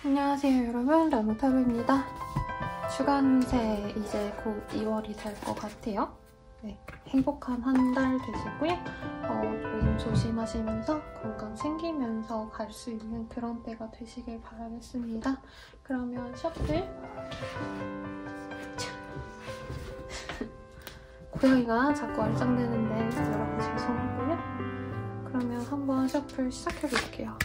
안녕하세요 여러분, 라무타로입니다. 주간운세 이제 곧 2월이 될 것 같아요. 네, 행복한 한 달 되시고요. 좀 조심하시면서 건강 챙기면서 갈 수 있는 그런 때가 되시길 바라겠습니다. 그러면 셔플 고양이가 자꾸 알짱대는데 여러분 죄송하고요. 그러면 한번 셔플 시작해볼게요.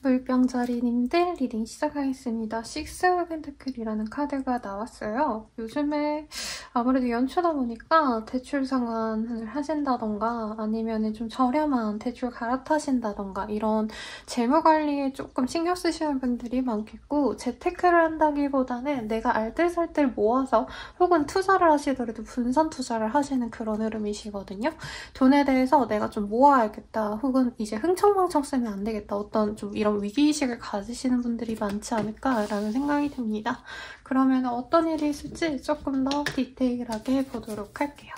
물병자리님들 리딩 시작하겠습니다. 식스 오브 펜타클이라는 카드가 나왔어요. 요즘에 아무래도 연초다 보니까 대출 상환을 하신다던가 아니면 좀 저렴한 대출 갈아타신다던가 이런 재무 관리에 조금 신경 쓰시는 분들이 많겠고, 재테크를 한다기보다는 내가 알뜰살뜰 모아서 혹은 투자를 하시더라도 분산 투자를 하시는 그런 흐름이시거든요. 돈에 대해서 내가 좀 모아야겠다, 혹은 이제 흥청망청 쓰면 안 되겠다, 어떤 좀 이런 위기의식을 가지시는 분들이 많지 않을까라는 생각이 듭니다. 그러면 어떤 일이 있을지 조금 더 디테일하게 보도록 할게요.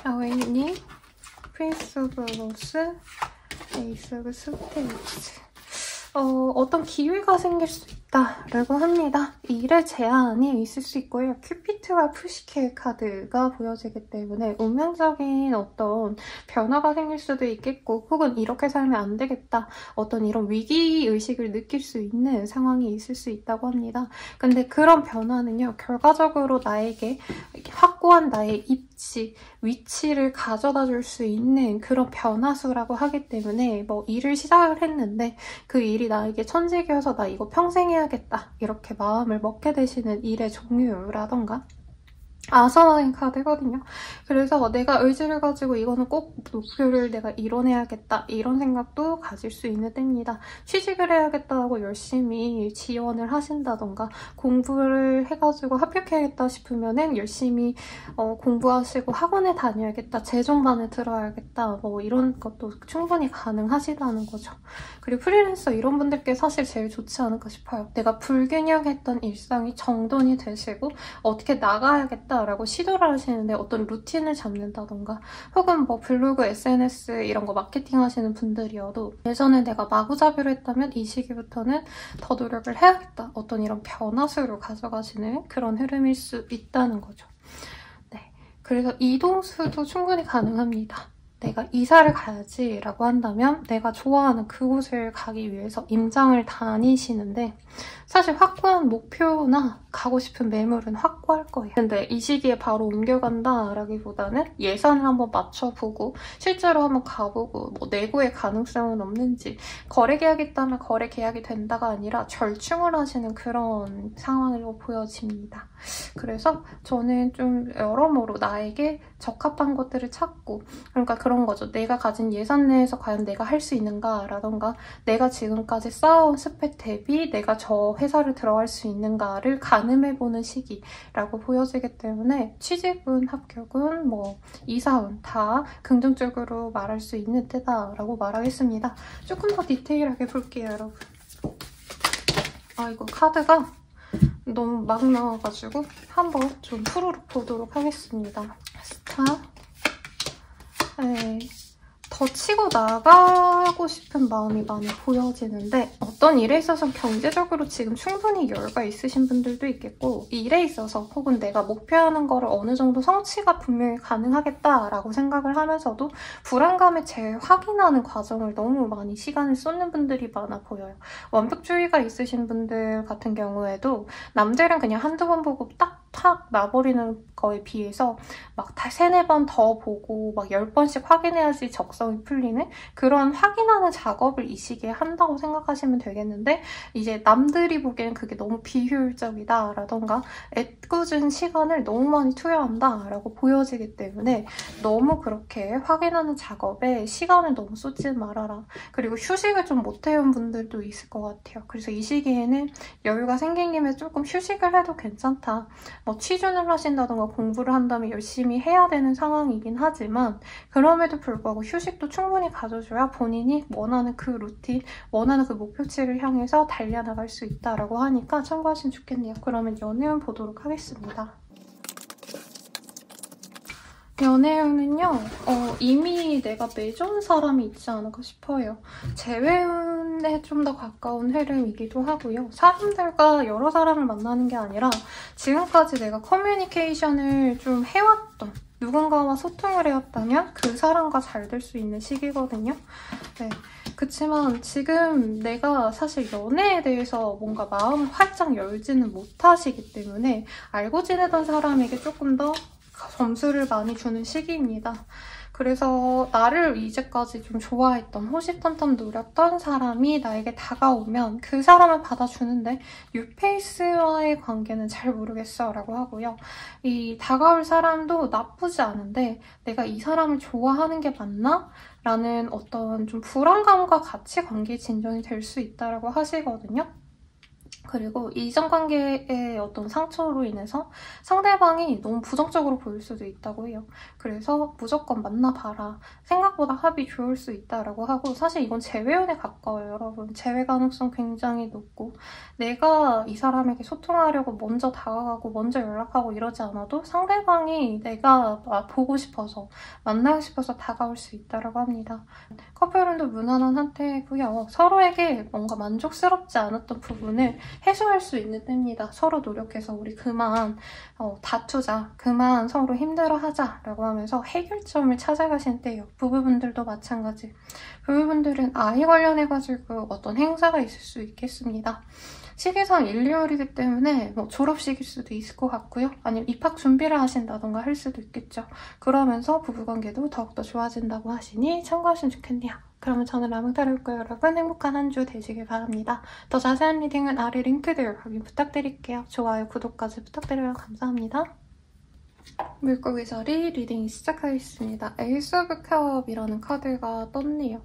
아웨이님, 프린스 오브 로스, 에이스 오브 스페이스. 어떤 기회가 생길 수 있다라고 합니다. 일의 제한이 있을 수 있고요. 큐피트와 푸시케 카드가 보여지기 때문에 운명적인 어떤 변화가 생길 수도 있겠고, 혹은 이렇게 살면 안 되겠다, 어떤 이런 위기의식을 느낄 수 있는 상황이 있을 수 있다고 합니다. 근데 그런 변화는요, 결과적으로 나에게 확고한 나의 입지, 위치를 가져다 줄 수 있는 그런 변화수라고 하기 때문에, 뭐 일을 시작을 했는데 그 일이 나에게 천직이어서 나 이거 평생 해야겠다 이렇게 마음을 먹게 되시는 일의 종류라던가, 아서나인 카드거든요. 그래서 내가 의지를 가지고 이거는 꼭 목표를 내가 이뤄내야겠다 이런 생각도 가질 수 있는 때입니다. 취직을 해야겠다고 열심히 지원을 하신다던가, 공부를 해가지고 합격해야겠다 싶으면은 열심히 공부하시고 학원에 다녀야겠다, 재종반에 들어야겠다, 뭐 이런 것도 충분히 가능하시다는 거죠. 그리고 프리랜서 이런 분들께 사실 제일 좋지 않을까 싶어요. 내가 불균형했던 일상이 정돈이 되시고 어떻게 나가야겠다 라고 시도를 하시는데 어떤 루틴을 잡는다던가, 혹은 뭐 블로그, SNS 이런 거 마케팅 하시는 분들이어도 예전에 내가 마구잡이로 했다면 이 시기부터는 더 노력을 해야겠다, 어떤 이런 변화수를 가져가시는 그런 흐름일 수 있다는 거죠. 네, 그래서 이동수도 충분히 가능합니다. 내가 이사를 가야지 라고 한다면 내가 좋아하는 그곳을 가기 위해서 임장을 다니시는데, 사실 확고한 목표나 가고 싶은 매물은 확고할 거예요. 근데 이 시기에 바로 옮겨간다 라기보다는 예산을 한번 맞춰보고 실제로 한번 가보고, 뭐 내고의 가능성은 없는지, 거래 계약이 있다면 거래 계약이 된다가 아니라 절충을 하시는 그런 상황으로 보여집니다. 그래서 저는 좀 여러모로 나에게 적합한 것들을 찾고, 그러니까 그런 거죠. 내가 가진 예산 내에서 과연 내가 할 수 있는가 라던가, 내가 지금까지 쌓아온 스펙 대비 내가 저 회사를 들어갈 수 있는가를 가늠해보는 시기라고 보여지기 때문에 취직운, 합격운, 뭐 이사운 다 긍정적으로 말할 수 있는 때다라고 말하겠습니다. 조금 더 디테일하게 볼게요, 여러분. 이거 카드가 너무 막 나와가지고 한번 좀 후루룩 보도록 하겠습니다. 스타. 네. 더 치고 나가고 싶은 마음이 많이 보여지는데 어떤 일에 있어서 경제적으로 지금 충분히 여유가 있으신 분들도 있겠고 일에 있어서 혹은 내가 목표하는 거를 어느 정도 성취가 분명히 가능하겠다라고 생각을 하면서도 불안감에 재확인하는 과정을 너무 많이 시간을 쏟는 분들이 많아 보여요. 완벽주의가 있으신 분들 같은 경우에도 남들은 그냥 한두 번 보고 탁 놔버리는 거에 비해서 막 3-4번 더 보고 막 10번씩 확인해야지 적성이 풀리는 그런 확인하는 작업을 이 시기에 한다고 생각하시면 되겠는데 이제 남들이 보기엔 그게 너무 비효율적이다 라던가 애꿎은 시간을 너무 많이 투여한다 라고 보여지기 때문에 너무 그렇게 확인하는 작업에 시간을 너무 쏟지 말아라. 그리고 휴식을 좀 못 해온 분들도 있을 것 같아요. 그래서 이 시기에는 여유가 생긴 김에 조금 휴식을 해도 괜찮다. 뭐 취준을 하신다던가 공부를 한다면 열심히 해야 되는 상황이긴 하지만 그럼에도 불구하고 휴식도 충분히 가져줘야 본인이 원하는 그 루틴, 원하는 그 목표치를 향해서 달려나갈 수 있다라고 하니까 참고하시면 좋겠네요. 그러면 연애운 보도록 하겠습니다. 연애운은요, 이미 내가 맺어온 사람이 있지 않을까 싶어요. 재회운에 좀 더 가까운 흐름이기도 하고요. 사람들과 여러 사람을 만나는 게 아니라 지금까지 내가 커뮤니케이션을 좀 해왔던 누군가와 소통을 해왔다면 그 사람과 잘 될 수 있는 시기거든요. 네. 그치만 지금 내가 사실 연애에 대해서 뭔가 마음을 활짝 열지는 못하시기 때문에 알고 지내던 사람에게 조금 더 점수를 많이 주는 시기입니다. 그래서 나를 이제까지 좀 좋아했던, 호시탐탐 노렸던 사람이 나에게 다가오면 그 사람을 받아주는데 뉴페이스와의 관계는 잘 모르겠어 라고 하고요. 이 다가올 사람도 나쁘지 않은데 내가 이 사람을 좋아하는 게 맞나? 라는 어떤 좀 불안감과 같이 관계 진전이 될 수 있다고 하시거든요. 그리고 이전 관계의 어떤 상처로 인해서 상대방이 너무 부정적으로 보일 수도 있다고 해요. 그래서 무조건 만나봐라. 생각보다 합이 좋을 수 있다라고 하고 사실 이건 재회운에 가까워요, 여러분. 재회 가능성 굉장히 높고 내가 이 사람에게 소통하려고 먼저 다가가고 먼저 연락하고 이러지 않아도 상대방이 내가 보고 싶어서 만나고 싶어서 다가올 수 있다라고 합니다. 커플운도 무난한 한때고요. 서로에게 뭔가 만족스럽지 않았던 부분을 해소할 수 있는 때입니다. 서로 노력해서 우리 그만 다투자, 그만 서로 힘들어하자 라고 하면서 해결점을 찾아가신 때예요. 부부분들도 마찬가지. 부부분들은 아이 관련해가지고 어떤 행사가 있을 수 있겠습니다. 시기상 1, 2월이기 때문에 뭐 졸업식일 수도 있을 것 같고요. 아니면 입학 준비를 하신다던가 할 수도 있겠죠. 그러면서 부부관계도 더욱더 좋아진다고 하시니 참고하시면 좋겠네요. 그러면 저는 라몽타로였고요. 여러분 행복한 한 주 되시길 바랍니다. 더 자세한 리딩은 아래 링크들 확인 부탁드릴게요. 좋아요, 구독까지 부탁드려요. 감사합니다. 물고기 자리 리딩 시작하겠습니다. 에이스 오브 컵이라는 카드가 떴네요.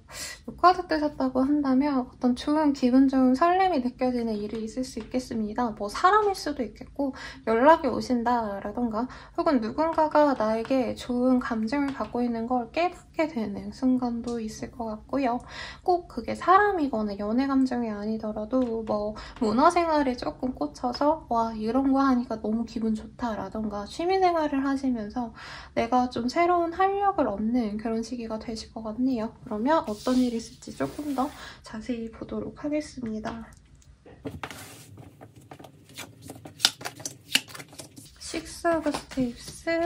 이 카드 뜨셨다고 한다면 어떤 좋은 기분 좋은 설렘이 느껴지는 일이 있을 수 있겠습니다. 뭐 사람일 수도 있겠고 연락이 오신다라던가 혹은 누군가가 나에게 좋은 감정을 갖고 있는 걸 깨닫게 되는 순간도 있을 것 같고요. 꼭 그게 사람이거나 연애 감정이 아니더라도 뭐 문화생활에 조금 꽂혀서 와 이런 거 하니까 너무 기분 좋다라던가 취미생활을 하시면서 내가 좀 새로운 활력을 얻는 그런 시기가 되실 것 같네요. 그러면 어떤 일이 있을지 조금 더 자세히 보도록 하겠습니다. 식스 오브 스테이프스.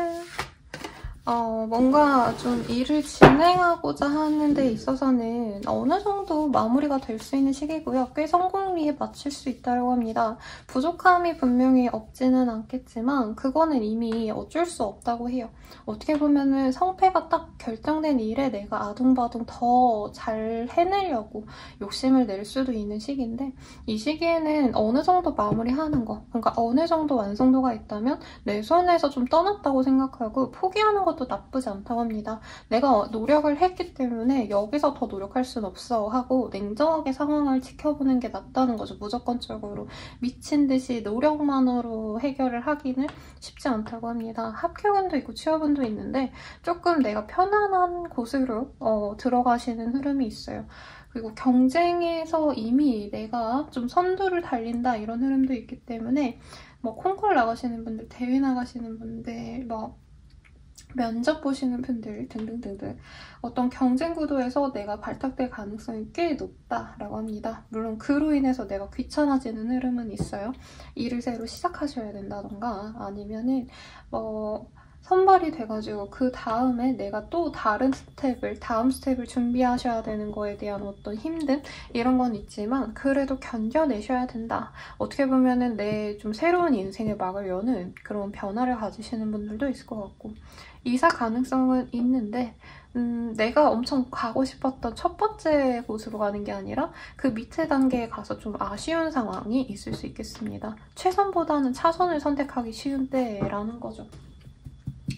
뭔가 좀 일을 진행하고자 하는 데 있어서는 어느 정도 마무리가 될 수 있는 시기고요. 꽤 성공리에 맞출 수 있다고 합니다. 부족함이 분명히 없지는 않겠지만 그거는 이미 어쩔 수 없다고 해요. 어떻게 보면은 성패가 딱 결정된 일에 내가 아둥바둥 더 잘 해내려고 욕심을 낼 수도 있는 시기인데 이 시기에는 어느 정도 마무리하는 거, 그러니까 어느 정도 완성도가 있다면 내 손에서 좀 떠났다고 생각하고 포기하는 것 것도 나쁘지 않다고 합니다. 내가 노력을 했기 때문에 여기서 더 노력할 순 없어 하고 냉정하게 상황을 지켜보는 게 낫다는 거죠. 무조건적으로 미친 듯이 노력만으로 해결을 하기는 쉽지 않다고 합니다. 합격운도 있고 취업운도 있는데 조금 내가 편안한 곳으로 들어가시는 흐름이 있어요. 그리고 경쟁에서 이미 내가 좀 선두를 달린다 이런 흐름도 있기 때문에 뭐 콩쿨 나가시는 분들, 대회 나가시는 분들, 뭐 면접 보시는 분들 등등등등 어떤 경쟁 구도에서 내가 발탁될 가능성이 꽤 높다라고 합니다. 물론 그로 인해서 내가 귀찮아지는 흐름은 있어요. 일을 새로 시작하셔야 된다던가 아니면은 뭐 선발이 돼가지고 그 다음에 내가 또 다른 다음 스텝을 준비하셔야 되는 거에 대한 어떤 힘듦? 이런 건 있지만 그래도 견뎌내셔야 된다. 어떻게 보면은 내 좀 새로운 인생의 막을 여는 그런 변화를 가지시는 분들도 있을 것 같고 이사 가능성은 있는데 내가 엄청 가고 싶었던 첫 번째 곳으로 가는 게 아니라 그 밑에 단계에 가서 좀 아쉬운 상황이 있을 수 있겠습니다. 최선보다는 차선을 선택하기 쉬운 때라는 거죠.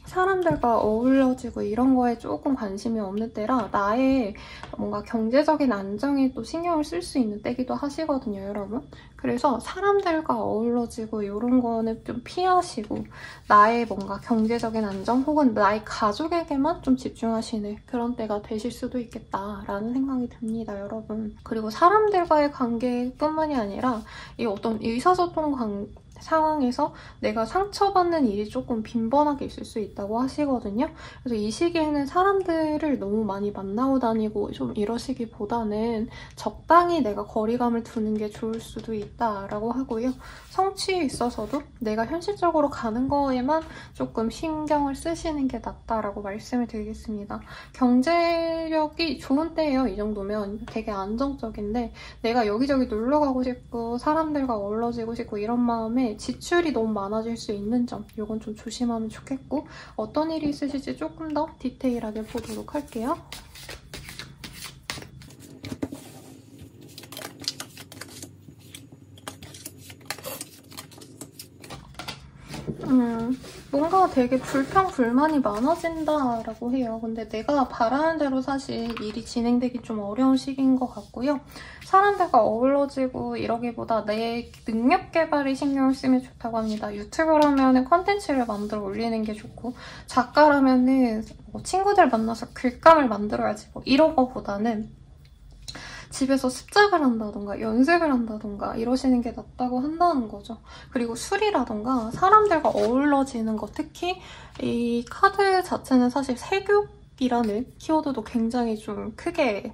사람들과 어우러지고 이런 거에 조금 관심이 없는 때라 나의 뭔가 경제적인 안정에 또 신경을 쓸 수 있는 때기도 하시거든요, 여러분. 그래서 사람들과 어우러지고 이런 거는 좀 피하시고 나의 뭔가 경제적인 안정 혹은 나의 가족에게만 좀 집중하시는 그런 때가 되실 수도 있겠다라는 생각이 듭니다, 여러분. 그리고 사람들과의 관계뿐만이 아니라 이 어떤 의사소통 상황에서 내가 상처받는 일이 조금 빈번하게 있을 수 있다고 하시거든요. 그래서 이 시기에는 사람들을 너무 많이 만나고 다니고 좀 이러시기보다는 적당히 내가 거리감을 두는 게 좋을 수도 있다라고 하고요. 성취에 있어서도 내가 현실적으로 가는 거에만 조금 신경을 쓰시는 게 낫다라고 말씀을 드리겠습니다. 경제력이 좋은 때예요. 이 정도면 되게 안정적인데 내가 여기저기 놀러 가고 싶고 사람들과 어우러지고 싶고 이런 마음에 지출이 너무 많아질 수 있는 점 이건 좀 조심하면 좋겠고 어떤 일이 있으실지 조금 더 디테일하게 보도록 할게요. 뭔가 되게 불평불만이 많아진다라고 해요. 근데 내가 바라는 대로 사실 일이 진행되기 좀 어려운 시기인 것 같고요. 사람들과 어우러지고 이러기보다 내 능력 개발에 신경을 쓰면 좋다고 합니다. 유튜버라면 컨텐츠를 만들어 올리는 게 좋고 작가라면 친구들 만나서 글감을 만들어야지 뭐 이런 거보다는 집에서 습작을 한다던가 연습을 한다던가 이러시는 게 낫다고 한다는 거죠. 그리고 술이라던가 사람들과 어우러지는 거 특히 이 카드 자체는 사실 세교이라는 키워드도 굉장히 좀 크게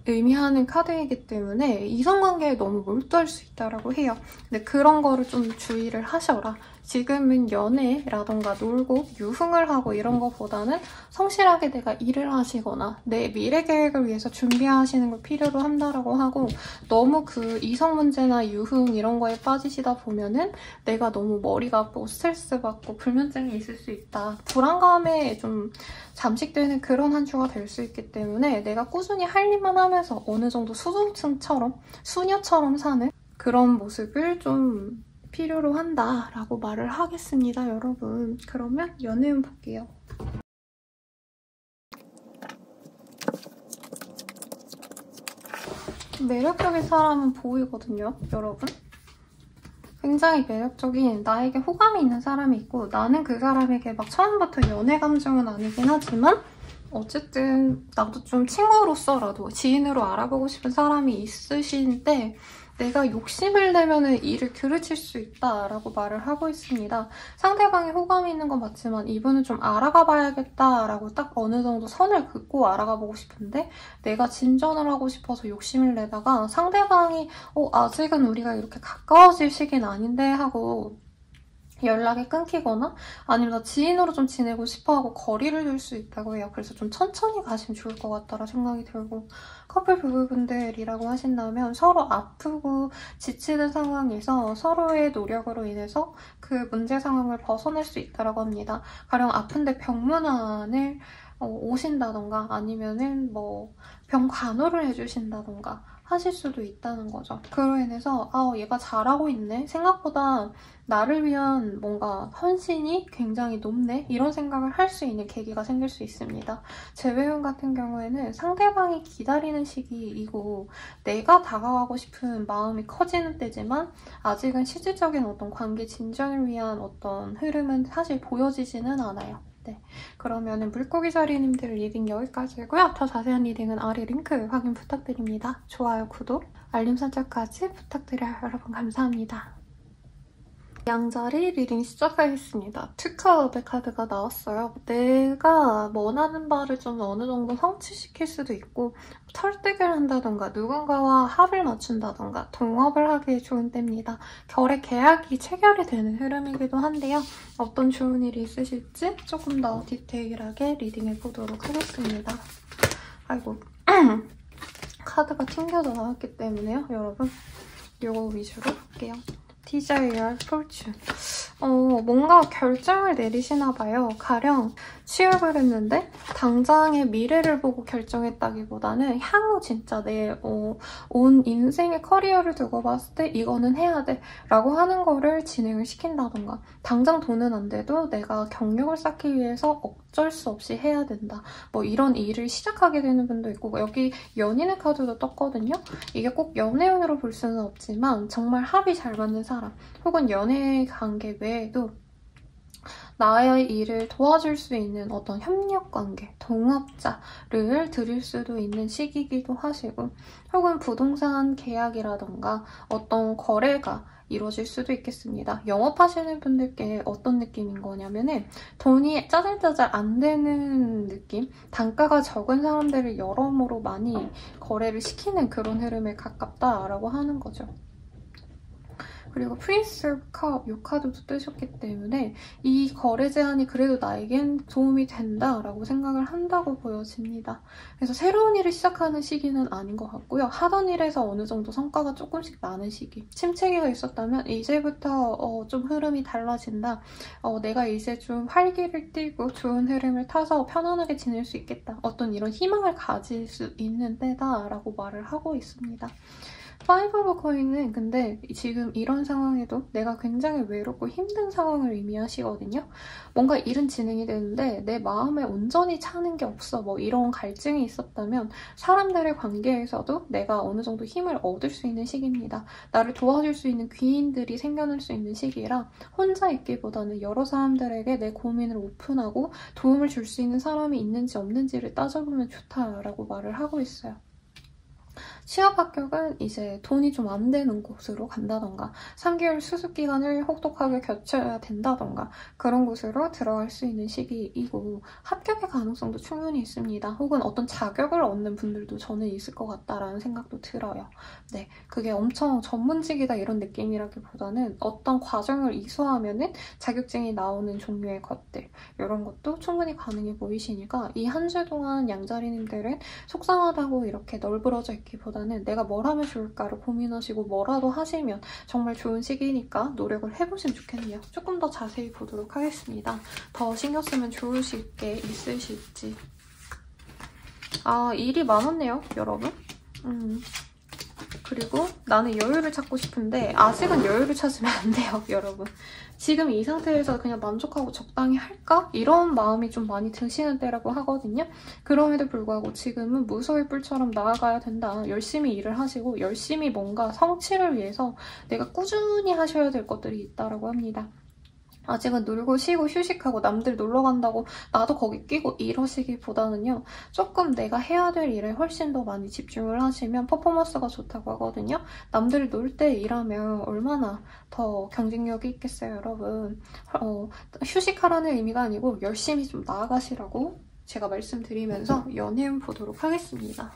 의미하는 카드이기 때문에 이성관계에 너무 몰두할 수 있다고 해요. 근데 그런 거를 좀 주의를 하셔라. 지금은 연애라던가 놀고 유흥을 하고 이런 거보다는 성실하게 내가 일을 하시거나 내 미래 계획을 위해서 준비하시는 걸 필요로 한다라고 하고 너무 그 이성 문제나 유흥 이런 거에 빠지시다 보면은 내가 너무 머리가 아프고 스트레스 받고 불면증이 있을 수 있다. 불안감에 좀 잠식되는 그런 한 주가 될 수 있기 때문에 내가 꾸준히 할 일만 하면서 어느 정도 수도층처럼 수녀처럼 사는 그런 모습을 좀 필요로 한다라고 말을 하겠습니다, 여러분. 그러면 연애운 볼게요. 매력적인 사람은 보이거든요, 여러분. 굉장히 매력적인 나에게 호감이 있는 사람이 있고 나는 그 사람에게 막 처음부터 연애 감정은 아니긴 하지만 어쨌든 나도 좀 친구로서라도 지인으로 알아보고 싶은 사람이 있으신데 내가 욕심을 내면은 일을 들으칠 수 있다라고 말을 하고 있습니다. 상대방이 호감이 있는 건 맞지만 이분은 좀 알아가 봐야겠다라고 딱 어느 정도 선을 긋고 알아가 보고 싶은데 내가 진전을 하고 싶어서 욕심을 내다가 상대방이 아직은 우리가 이렇게 가까워질 시기는 아닌데 하고 연락이 끊기거나 아니면 나 지인으로 좀 지내고 싶어하고 거리를 둘 수 있다고 해요. 그래서 좀 천천히 가시면 좋을 것 같다라 생각이 들고 커플 부부분들이라고 하신다면 서로 아프고 지치는 상황에서 서로의 노력으로 인해서 그 문제 상황을 벗어날 수 있다고 합니다. 가령 아픈데 병문안을 오신다던가 아니면은 뭐 병 간호를 해주신다던가 하실 수도 있다는 거죠. 그로 인해서 얘가 잘하고 있네? 생각보다 나를 위한 뭔가 헌신이 굉장히 높네? 이런 생각을 할 수 있는 계기가 생길 수 있습니다. 재회원 같은 경우에는 상대방이 기다리는 시기이고 내가 다가가고 싶은 마음이 커지는 때지만 아직은 실질적인 어떤 관계 진전을 위한 어떤 흐름은 사실 보여지지는 않아요. 네, 그러면은 물고기 자리님들 리딩 여기까지고요. 더 자세한 리딩은 아래 링크 확인 부탁드립니다. 좋아요, 구독, 알림 설정까지 부탁드려요. 여러분 감사합니다. 양자리 리딩 시작하겠습니다. 투카업의 카드가 나왔어요. 내가 원하는 바를 좀 어느 정도 성취시킬 수도 있고 설득을 한다던가 누군가와 합을 맞춘다던가 동업을 하기에 좋은 때입니다. 결의 계약이 체결이 되는 흐름이기도 한데요. 어떤 좋은 일이 있으실지 조금 더 디테일하게 리딩해보도록 하겠습니다. 아이고 카드가 튕겨져 나왔기 때문에요. 여러분 이거 위주로 볼게요. Desire, Fortune. 뭔가 결정을 내리시나 봐요. 가령 취업을 했는데 당장의 미래를 보고 결정했다기보다는 향후 진짜 내 온 인생의 커리어를 두고 봤을 때 이거는 해야 돼 라고 하는 거를 진행을 시킨다던가 당장 돈은 안 돼도 내가 경력을 쌓기 위해서 어쩔 수 없이 해야 된다. 뭐 이런 일을 시작하게 되는 분도 있고 여기 연인의 카드도 떴거든요. 이게 꼭 연애운으로 볼 수는 없지만 정말 합이 잘 맞는 사람 혹은 연애 관계 외에도 나의 일을 도와줄 수 있는 어떤 협력관계, 동업자를 드릴 수도 있는 시기이기도 하시고 혹은 부동산 계약이라던가 어떤 거래가 이루어질 수도 있겠습니다. 영업하시는 분들께 어떤 느낌인 거냐면은 돈이 짜잘짜잘 안 되는 느낌? 단가가 적은 사람들을 여러모로 많이 거래를 시키는 그런 흐름에 가깝다라고 하는 거죠. 그리고 프린스 컵 이 카드도 뜨셨기 때문에 이 거래 제한이 그래도 나에겐 도움이 된다라고 생각을 한다고 보여집니다. 그래서 새로운 일을 시작하는 시기는 아닌 것 같고요. 하던 일에서 어느 정도 성과가 조금씩 나는 시기. 침체기가 있었다면 이제부터 좀 흐름이 달라진다. 내가 이제 좀 활기를 띠고 좋은 흐름을 타서 편안하게 지낼 수 있겠다. 어떤 이런 희망을 가질 수 있는 때다라고 말을 하고 있습니다. 파이브 오브 코인은 근데 지금 이런 상황에도 내가 굉장히 외롭고 힘든 상황을 의미하시거든요. 뭔가 일은 진행이 되는데 내 마음에 온전히 차는 게 없어. 뭐 이런 갈증이 있었다면 사람들의 관계에서도 내가 어느 정도 힘을 얻을 수 있는 시기입니다. 나를 도와줄 수 있는 귀인들이 생겨날 수 있는 시기라 혼자 있기보다는 여러 사람들에게 내 고민을 오픈하고 도움을 줄 수 있는 사람이 있는지 없는지를 따져보면 좋다라고 말을 하고 있어요. 취업 합격은 이제 돈이 좀 안 되는 곳으로 간다던가 3개월 수습 기간을 혹독하게 겨쳐야 된다던가 그런 곳으로 들어갈 수 있는 시기이고 합격의 가능성도 충분히 있습니다. 혹은 어떤 자격을 얻는 분들도 저는 있을 것 같다라는 생각도 들어요. 네, 그게 엄청 전문직이다 이런 느낌이라기보다는 어떤 과정을 이수하면은 자격증이 나오는 종류의 것들 이런 것도 충분히 가능해 보이시니까 이 한 주 동안 양자리님들은 속상하다고 이렇게 널브러져 있기보다는 내가 뭘 하면 좋을까를 고민하시고 뭐라도 하시면 정말 좋은 시기니까 노력을 해보시면 좋겠네요. 조금 더 자세히 보도록 하겠습니다. 더 신경 쓰면 좋으실 게 있으실지. 일이 많았네요, 여러분. 그리고 나는 여유를 찾고 싶은데 아직은 여유를 찾으면 안 돼요, 여러분. 지금 이 상태에서 그냥 만족하고 적당히 할까? 이런 마음이 좀 많이 드시는 때라고 하거든요. 그럼에도 불구하고 지금은 무소의 뿔처럼 나아가야 된다. 열심히 일을 하시고 열심히 뭔가 성취를 위해서 내가 꾸준히 하셔야 될 것들이 있다고 합니다. 아직은 놀고 쉬고 휴식하고 남들 놀러 간다고 나도 거기 끼고 이러시기보다는요. 조금 내가 해야 될 일에 훨씬 더 많이 집중을 하시면 퍼포먼스가 좋다고 하거든요. 남들 놀 때 일하면 얼마나 더 경쟁력이 있겠어요, 여러분. 휴식하라는 의미가 아니고 열심히 좀 나아가시라고 제가 말씀드리면서 연애운 보도록 하겠습니다.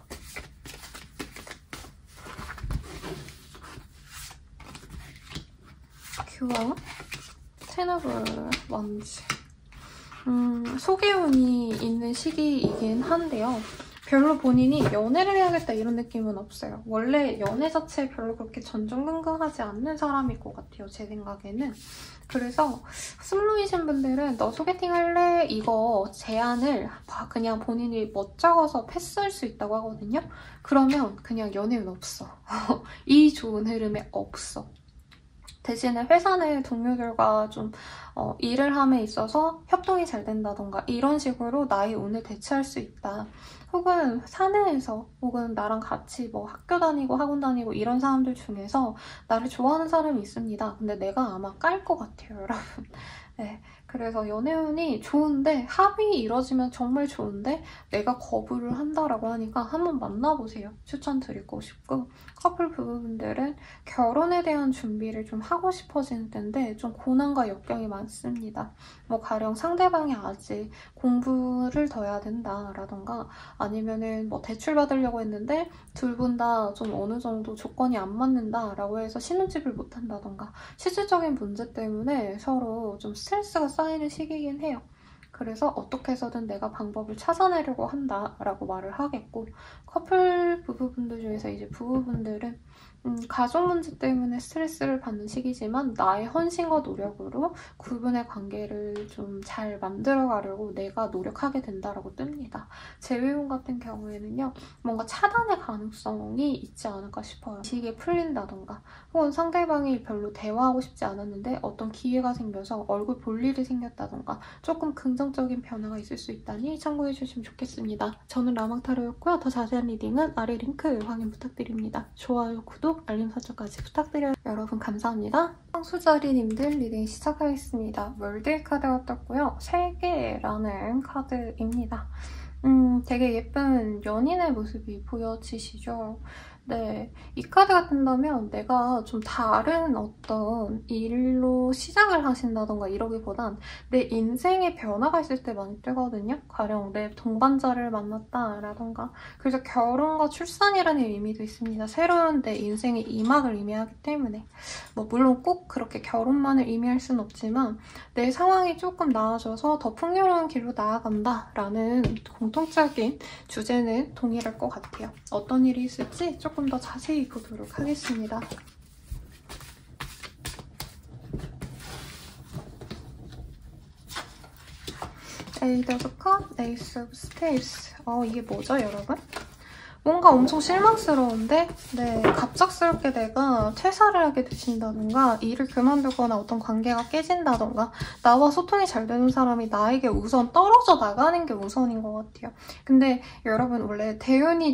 교황? 테너블 원즈. 소개운이 있는 시기이긴 한데요. 별로 본인이 연애를 해야겠다 이런 느낌은 없어요. 원래 연애 자체에 별로 그렇게 전전긍긍하지 않는 사람일 것 같아요. 제 생각에는. 그래서 슬로이신 분들은 너 소개팅 할래? 이거 제안을 그냥 본인이 멋쩍어서 패스할 수 있다고 하거든요. 그러면 그냥 연애는 없어. 이 좋은 흐름에 없어. 대신에 회사 내 동료들과 좀 일을 함에 있어서 협동이 잘 된다던가 이런 식으로 나의 운을 대체할 수 있다. 혹은 사내에서 혹은 나랑 같이 뭐 학교 다니고 학원 다니고 이런 사람들 중에서 나를 좋아하는 사람이 있습니다. 근데 내가 아마 깔 것 같아요, 여러분. 네, 그래서 연애운이 좋은데 합이 이뤄지면 정말 좋은데 내가 거부를 한다라고 하니까 한번 만나보세요. 추천드리고 싶고 커플 부부분들은 결혼에 대한 준비를 좀 하고 싶어지는 때인데 좀 고난과 역경이 많습니다. 뭐 가령 상대방이 아직 공부를 더 해야 된다라던가 아니면은 뭐 대출 받으려고 했는데 둘 분 다 좀 어느 정도 조건이 안 맞는다라고 해서 신혼집을 못 한다던가 실질적인 문제 때문에 서로 좀 스트레스가 쌓이는 시기이긴 해요. 그래서 어떻게 해서든 내가 방법을 찾아내려고 한다라고 말을 하겠고 커플 부부분들 중에서 이제 부부분들은 가족 문제 때문에 스트레스를 받는 시기지만 나의 헌신과 노력으로 두 분의 관계를 좀 잘 만들어가려고 내가 노력하게 된다라고 뜹니다. 재회운 같은 경우에는요. 뭔가 차단의 가능성이 있지 않을까 싶어요. 지게 풀린다던가 혹은 상대방이 별로 대화하고 싶지 않았는데 어떤 기회가 생겨서 얼굴 볼 일이 생겼다던가 조금 긍정적인 변화가 있을 수 있다니 참고해주시면 좋겠습니다. 저는 라망타로였고요. 더 자세한 리딩은 아래 링크 확인 부탁드립니다. 좋아요, 구독, 알림 설정까지 부탁드려요. 여러분 감사합니다. 황수자리님들 리딩 시작하겠습니다. 월드 카드가 떴고요. 3개라는 카드입니다. 되게 예쁜 연인의 모습이 보여지시죠? 네, 이 카드가 뜬다면 내가 좀 다른 어떤 일로 시작을 하신다던가 이러기보단 내 인생에 변화가 있을 때 많이 뜨거든요. 가령 내 동반자를 만났다라던가 그래서 결혼과 출산이라는 의미도 있습니다. 새로운 내 인생의 이막을 의미하기 때문에 뭐 물론 꼭 그렇게 결혼만을 의미할 수는 없지만 내 상황이 조금 나아져서 더 풍요로운 길로 나아간다라는 공통적인 주제는 동일할 것 같아요. 어떤 일이 있을지 조금 더 자세히 보도록 하겠습니다. 에이스 오브 컵, 에이스 오브 스페이스. 이게 뭐죠, 여러분? 뭔가 엄청 실망스러운데 네, 갑작스럽게 내가 퇴사를 하게 되신다던가 일을 그만두거나 어떤 관계가 깨진다던가 나와 소통이 잘 되는 사람이 나에게 우선 떨어져 나가는 게 우선인 것 같아요. 근데 여러분 원래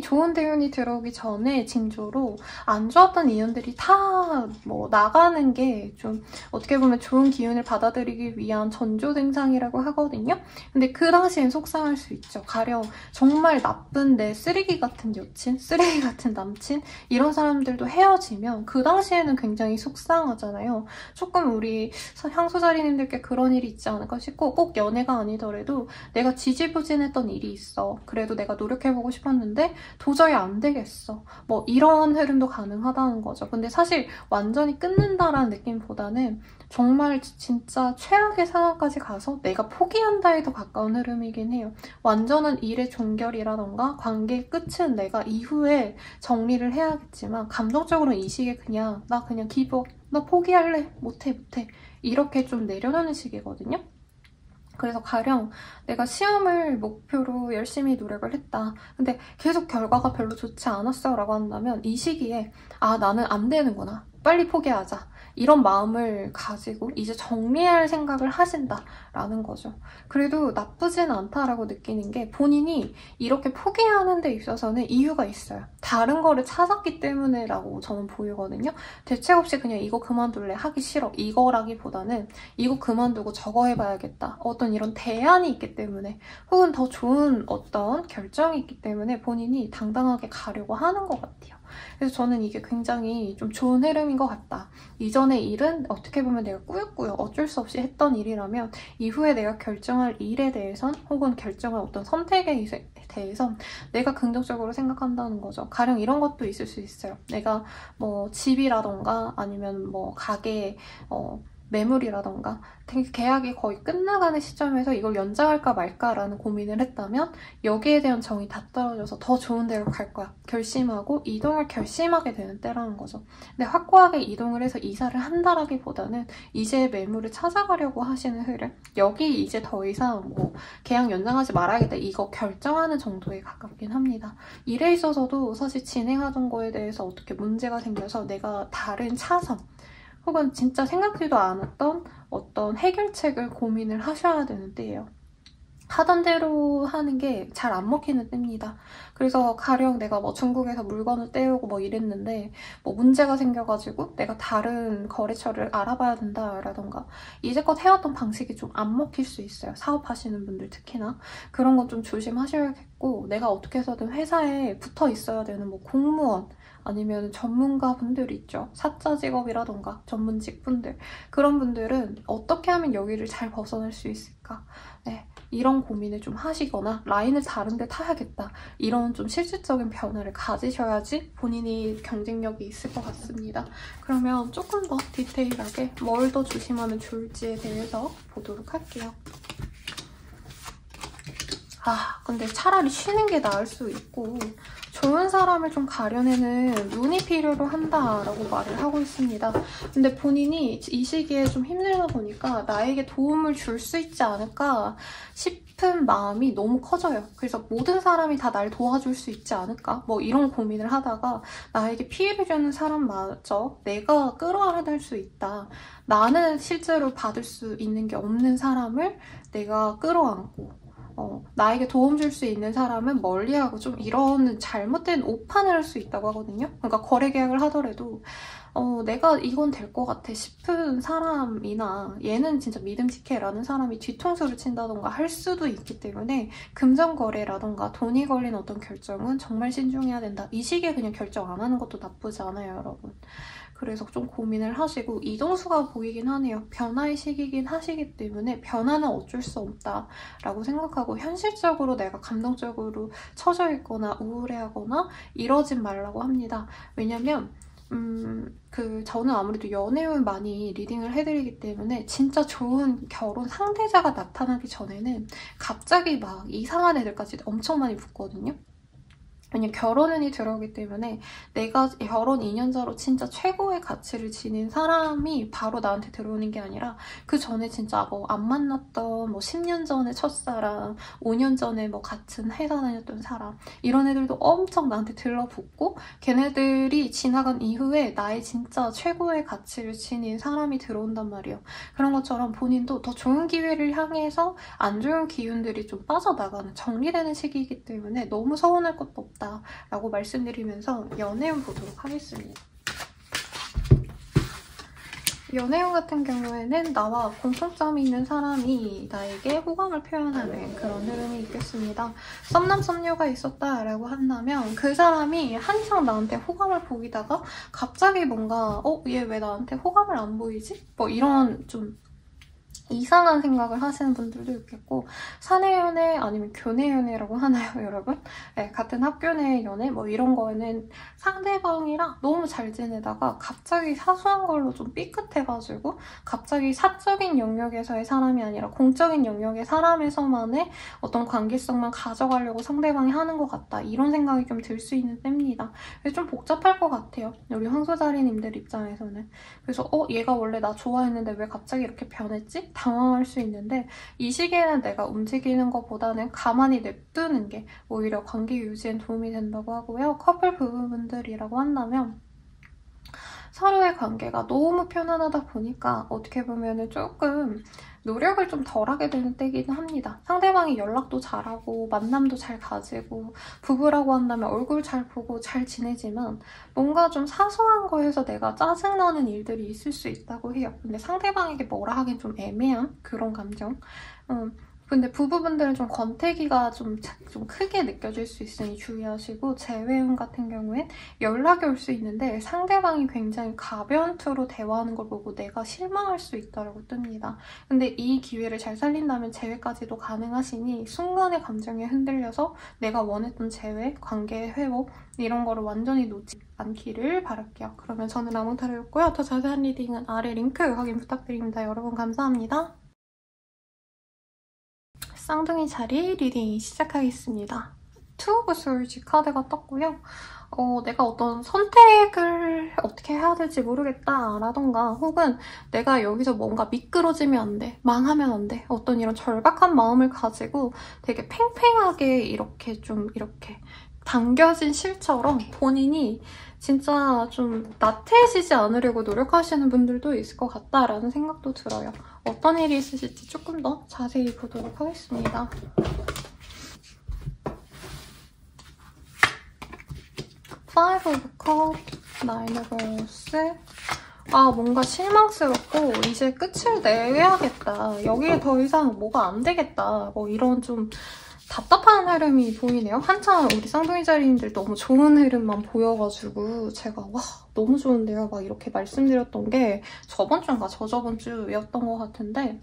좋은 대운이 들어오기 전에 징조로 안 좋았던 인연들이 다 뭐 나가는 게 좀 어떻게 보면 좋은 기운을 받아들이기 위한 전조증상이라고 하거든요. 근데 그 당시엔 속상할 수 있죠. 가령 정말 나쁜 내 쓰레기 같은 여친, 쓰레기 같은 남친 이런 사람들도 헤어지면 그 당시에는 굉장히 속상하잖아요. 조금 우리 향수자리님들께 그런 일이 있지 않을까 싶고 꼭 연애가 아니더라도 내가 지지부진했던 일이 있어. 그래도 내가 노력해보고 싶었는데 도저히 안 되겠어. 뭐 이런 흐름도 가능하다는 거죠. 근데 사실 완전히 끊는다라는 느낌보다는 정말 진짜 최악의 상황까지 가서 내가 포기한다에 더 가까운 흐름이긴 해요. 완전한 일의 종결이라던가 관계의 끝은 내가 이후에 정리를 해야겠지만 감정적으로는 이 시기에 나 그냥 기브업, 나 포기할래, 못해 이렇게 좀 내려놓는 시기거든요. 그래서 가령 내가 시험을 목표로 열심히 노력을 했다. 근데 계속 결과가 별로 좋지 않았어 라고 한다면 이 시기에 나는 안 되는구나. 빨리 포기하자. 이런 마음을 가지고 이제 정리할 생각을 하신다라는 거죠. 그래도 나쁘진 않다라고 느끼는 게 본인이 이렇게 포기하는 데 있어서는 이유가 있어요. 다른 거를 찾았기 때문에 라고 저는 보이거든요. 대책 없이 그냥 이거 그만둘래, 하기 싫어 이거라기보다는 이거 그만두고 저거 해봐야겠다. 어떤 이런 대안이 있기 때문에 혹은 더 좋은 어떤 결정이 있기 때문에 본인이 당당하게 가려고 하는 것 같아요. 그래서 저는 이게 굉장히 좀 좋은 흐름인 것 같다. 이전의 일은 어떻게 보면 내가 꾸역꾸역 어쩔 수 없이 했던 일이라면 이후에 내가 결정할 일에 대해선 혹은 결정할 어떤 선택에 대해선 내가 긍정적으로 생각한다는 거죠. 가령 이런 것도 있을 수 있어요. 내가 뭐 집이라던가 아니면 뭐 가게 매물이라던가 되게 계약이 거의 끝나가는 시점에서 이걸 연장할까 말까라는 고민을 했다면 여기에 대한 정이 다 떨어져서 더 좋은 데로 갈 거야. 결심하고 이동을 결심하게 되는 때라는 거죠. 근데 확고하게 이동을 해서 이사를 한다라기보다는 이제 매물을 찾아가려고 하시는 흐름, 여기 이제 더 이상 뭐 계약 연장하지 말아야겠다 이거 결정하는 정도에 가깝긴 합니다. 일에 있어서도 사실 진행하던 거에 대해서 어떻게 문제가 생겨서 내가 다른 차선 혹은 진짜 생각지도 않았던 어떤 해결책을 고민을 하셔야 되는 때예요. 하던 대로 하는 게 잘 안 먹히는 때입니다. 그래서 가령 내가 뭐 중국에서 물건을 떼오고 뭐 이랬는데 뭐 문제가 생겨가지고 내가 다른 거래처를 알아봐야 된다라던가 이제껏 해왔던 방식이 좀 안 먹힐 수 있어요. 사업하시는 분들 특히나. 그런 건 좀 조심하셔야겠고 내가 어떻게 해서든 회사에 붙어 있어야 되는 뭐 공무원 아니면 전문가 분들 있죠. 사자 직업이라던가 전문직 분들. 그런 분들은 어떻게 하면 여기를 잘 벗어날 수 있을까? 네, 이런 고민을 좀 하시거나 라인을 다른 데 타야겠다. 이런 좀 실질적인 변화를 가지셔야지 본인이 경쟁력이 있을 것 같습니다. 그러면 조금 더 디테일하게 뭘 더 조심하면 좋을지에 대해서 보도록 할게요. 근데 차라리 쉬는 게 나을 수 있고 좋은 사람을 좀 가려내는 눈이 필요로 한다라고 말을 하고 있습니다. 근데 본인이 이 시기에 좀 힘들다 보니까 나에게 도움을 줄 수 있지 않을까 싶은 마음이 너무 커져요. 그래서 모든 사람이 다 날 도와줄 수 있지 않을까? 뭐 이런 고민을 하다가 나에게 피해를 주는 사람마저 내가 끌어안을 수 있다. 나는 실제로 받을 수 있는 게 없는 사람을 내가 끌어안고 나에게 도움 줄 수 있는 사람은 멀리하고 좀 이런 잘못된 오판을 할 수 있다고 하거든요. 그러니까 거래 계약을 하더라도 내가 이건 될 것 같아 싶은 사람이나 얘는 진짜 믿음직해라는 사람이 뒤통수를 친다던가 할 수도 있기 때문에 금전거래라던가 돈이 걸린 어떤 결정은 정말 신중해야 된다. 이 시기에 그냥 결정 안 하는 것도 나쁘지 않아요, 여러분. 그래서 좀 고민을 하시고 이동수가 보이긴 하네요. 변화의 시기긴 하시기 때문에 변화는 어쩔 수 없다라고 생각하고 현실적으로 내가 감동적으로 처져 있거나 우울해하거나 이러진 말라고 합니다. 왜냐면 저는 아무래도 연애운 많이 리딩을 해드리기 때문에 진짜 좋은 결혼 상대자가 나타나기 전에는 갑자기 막 이상한 애들까지 엄청 많이 붙거든요. 왜냐면 결혼운이 들어오기 때문에 내가 결혼 2년차로 진짜 최고의 가치를 지닌 사람이 바로 나한테 들어오는 게 아니라 그 전에 진짜 뭐 안 만났던 뭐 10년 전에 첫사랑, 5년 전에 뭐 같은 회사 다녔던 사람 이런 애들도 엄청 나한테 들러붙고 걔네들이 지나간 이후에 나의 진짜 최고의 가치를 지닌 사람이 들어온단 말이에요. 그런 것처럼 본인도 더 좋은 기회를 향해서 안 좋은 기운들이 좀 빠져나가는 정리되는 시기이기 때문에 너무 서운할 것도 없다. 라고 말씀드리면서 연애운 보도록 하겠습니다. 연애운 같은 경우에는 나와 공통점이 있는 사람이 나에게 호감을 표현하는 그런 흐름이 있겠습니다. 썸남 썸녀가 있었다라고 한다면 그 사람이 한창 나한테 호감을 보이다가 갑자기 뭔가 얘 왜 나한테 호감을 안 보이지? 뭐 이런 좀 이상한 생각을 하시는 분들도 있겠고 사내 연애 아니면 교내 연애라고 하나요, 여러분? 네, 같은 학교 내 연애 뭐 이런 거에는 상대방이랑 너무 잘 지내다가 갑자기 사소한 걸로 좀 삐끗해가지고 갑자기 사적인 영역에서의 사람이 아니라 공적인 영역의 사람에서만의 어떤 관계성만 가져가려고 상대방이 하는 것 같다. 이런 생각이 좀 들 수 있는 때입니다. 그래서 좀 복잡할 것 같아요. 우리 황소자리님들 입장에서는. 그래서 얘가 원래 나 좋아했는데 왜 갑자기 이렇게 변했지? 당황할 수 있는데 이 시기에는 내가 움직이는 것보다는 가만히 냅두는 게 오히려 관계 유지엔 도움이 된다고 하고요. 커플 부부분들이라고 한다면 서로의 관계가 너무 편안하다 보니까 어떻게 보면은 조금 노력을 좀 덜하게 되는 때이긴 합니다. 상대방이 연락도 잘하고 만남도 잘 가지고 부부라고 한다면 얼굴 잘 보고 잘 지내지만 뭔가 좀 사소한 거에서 내가 짜증나는 일들이 있을 수 있다고 해요. 근데 상대방에게 뭐라 하긴 좀 애매한 그런 감정. 근데 부부분들은 좀 권태기가 좀 크게 느껴질 수 있으니 주의하시고, 재회원 같은 경우엔 연락이 올 수 있는데 상대방이 굉장히 가벼운 투로 대화하는 걸 보고 내가 실망할 수 있다고 뜹니다. 근데 이 기회를 잘 살린다면 재회까지도 가능하시니 순간의 감정에 흔들려서 내가 원했던 재회, 관계 회복 이런 거를 완전히 놓지 않기를 바랄게요. 그러면 저는 라몽타로였고요. 더 자세한 리딩은 아래 링크 확인 부탁드립니다. 여러분 감사합니다. 쌍둥이 자리 리딩 시작하겠습니다. 투 오브 솔즈 카드가 떴고요. 내가 어떤 선택을 어떻게 해야 될지 모르겠다 라던가, 혹은 내가 여기서 뭔가 미끄러지면 안 돼, 망하면 안 돼, 어떤 이런 절박한 마음을 가지고 되게 팽팽하게 이렇게 당겨진 실처럼 본인이 진짜 좀 나태해지지 않으려고 노력하시는 분들도 있을 것 같다라는 생각도 들어요. 어떤 일이 있으실지 조금 더 자세히 보도록 하겠습니다. Five of Cups, Nine of Wands. 뭔가 실망스럽고 이제 끝을 내야겠다. 여기에 더 이상 뭐가 안 되겠다. 뭐 이런 좀 답답한 흐름이 보이네요. 한참 우리 쌍둥이 자리님들 너무 좋은 흐름만 보여가지고 제가 와 너무 좋은데요 막 이렇게 말씀드렸던 게 저번 주인가 저저번 주였던 것 같은데,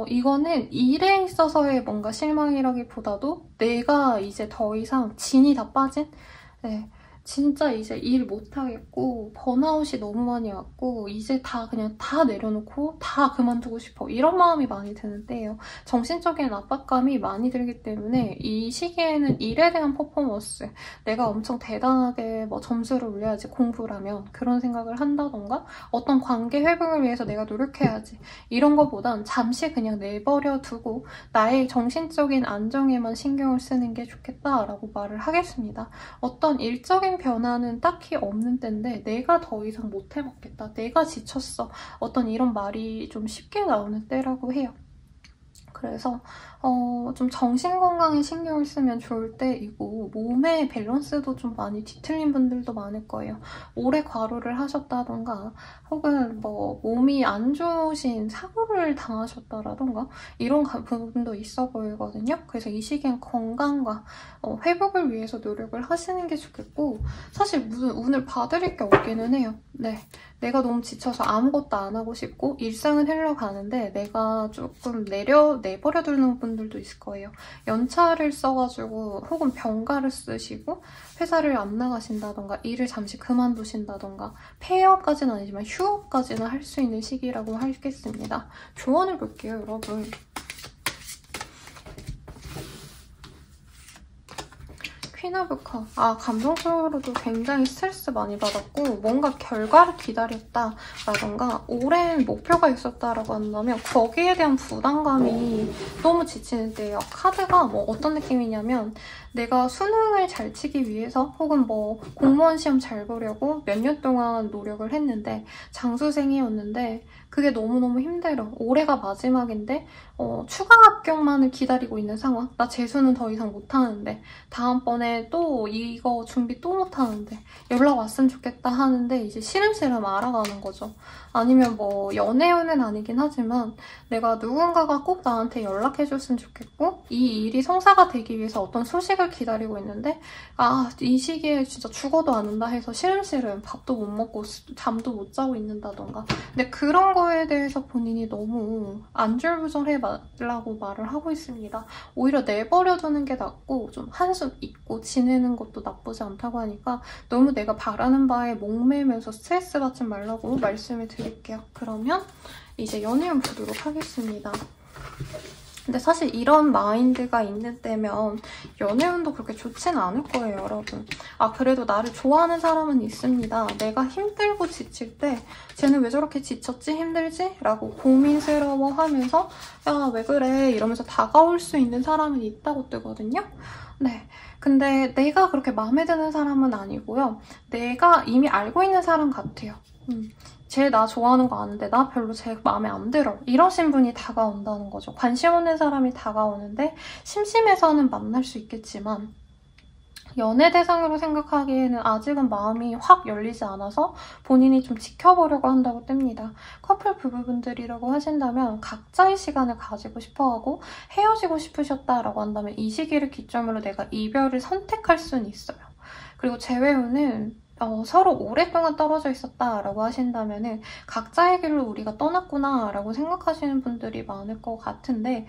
이거는 일에 있어서의 뭔가 실망이라기보다도 내가 이제 더 이상 진이 다 빠진, 진짜 이제 일 못하겠고 번아웃이 너무 많이 왔고 이제 그냥 다 내려놓고 다 그만두고 싶어, 이런 마음이 많이 드는 때예요. 정신적인 압박감이 많이 들기 때문에 이 시기에는 일에 대한 퍼포먼스, 내가 엄청 대단하게 뭐 점수를 올려야지 공부라면 그런 생각을 한다던가, 어떤 관계 회복을 위해서 내가 노력해야지 이런 거보단 잠시 그냥 내버려 두고 나의 정신적인 안정에만 신경을 쓰는 게 좋겠다라고 말을 하겠습니다. 어떤 일적인 변화는 딱히 없는 때인데 내가 더 이상 못 해먹겠다, 내가 지쳤어, 어떤 이런 말이 좀 쉽게 나오는 때라고 해요. 그래서 좀 정신건강에 신경을 쓰면 좋을 때이고, 몸의 밸런스도 좀 많이 뒤틀린 분들도 많을 거예요. 오래 과로를 하셨다던가, 혹은 뭐 몸이 안 좋으신 사고를 당하셨다라던가 이런 부분도 있어 보이거든요. 그래서 이 시기엔 건강과 회복을 위해서 노력을 하시는 게 좋겠고, 사실 무슨 운을 봐드릴 게 없기는 해요. 내가 너무 지쳐서 아무것도 안 하고 싶고 일상은 흘러가는데 내가 조금 내버려두는 분들도 있을 거예요. 연차를 써가지고 혹은 병가를 쓰시고 회사를 안 나가신다던가 일을 잠시 그만두신다던가, 폐업까지는 아니지만 휴업까지는 할 수 있는 시기라고 하겠습니다. 조언을 볼게요, 여러분. 퀸 오브 컵. 감정적으로도 굉장히 스트레스 많이 받았고 뭔가 결과를 기다렸다라던가 오랜 목표가 있었다라고 한다면 거기에 대한 부담감이 너무 지치는 때예요. 카드가 뭐 어떤 느낌이냐면, 내가 수능을 잘 치기 위해서 혹은 뭐 공무원 시험 잘 보려고 몇 년 동안 노력을 했는데 장수생이었는데 그게 너무너무 힘들어. 올해가 마지막인데 추가 합격만을 기다리고 있는 상황. 나 재수는 더 이상 못하는데 다음번에 또 이거 준비 또 못하는데 연락 왔으면 좋겠다 하는데 이제 시름시름 알아가는 거죠. 아니면 뭐 연애운은 아니긴 하지만 내가 누군가가 꼭 나한테 연락해줬으면 좋겠고 이 일이 성사가 되기 위해서 어떤 소식을 기다리고 있는데 이 시기에 진짜 죽어도 안 온다 해서 시름시름 밥도 못 먹고 잠도 못 자고 있는다던가. 근데 그런 거에 대해서 본인이 너무 안절부절해라고 말을 하고 있습니다. 오히려 내버려두는 게 낫고 좀 한숨 잊고 지내는 것도 나쁘지 않다고 하니까 너무 내가 바라는 바에 목매면서 스트레스 받지 말라고 말씀을 드릴게요. 그러면 이제 연애운 보도록 하겠습니다. 근데 사실 이런 마인드가 있는 때면 연애운도 그렇게 좋진 않을 거예요, 여러분. 그래도 나를 좋아하는 사람은 있습니다. 내가 힘들고 지칠 때 쟤는 왜 저렇게 지쳤지? 힘들지? 라고 고민스러워하면서 야, 왜 그래? 이러면서 다가올 수 있는 사람은 있다고 뜨거든요. 근데 내가 그렇게 마음에 드는 사람은 아니고요. 내가 이미 알고 있는 사람 같아요. 쟤 나 좋아하는 거 아는데 나 별로 쟤 마음에 안 들어. 이러신 분이 다가온다는 거죠. 관심 없는 사람이 다가오는데 심심해서는 만날 수 있겠지만 연애 대상으로 생각하기에는 아직은 마음이 확 열리지 않아서 본인이 좀 지켜보려고 한다고 뜹니다. 커플 부부분들이라고 하신다면 각자의 시간을 가지고 싶어하고 헤어지고 싶으셨다라고 한다면 이 시기를 기점으로 내가 이별을 선택할 수는 있어요. 그리고 재회운은 서로 오랫동안 떨어져 있었다라고 하신다면은 각자의 길로 우리가 떠났구나라고 생각하시는 분들이 많을 것 같은데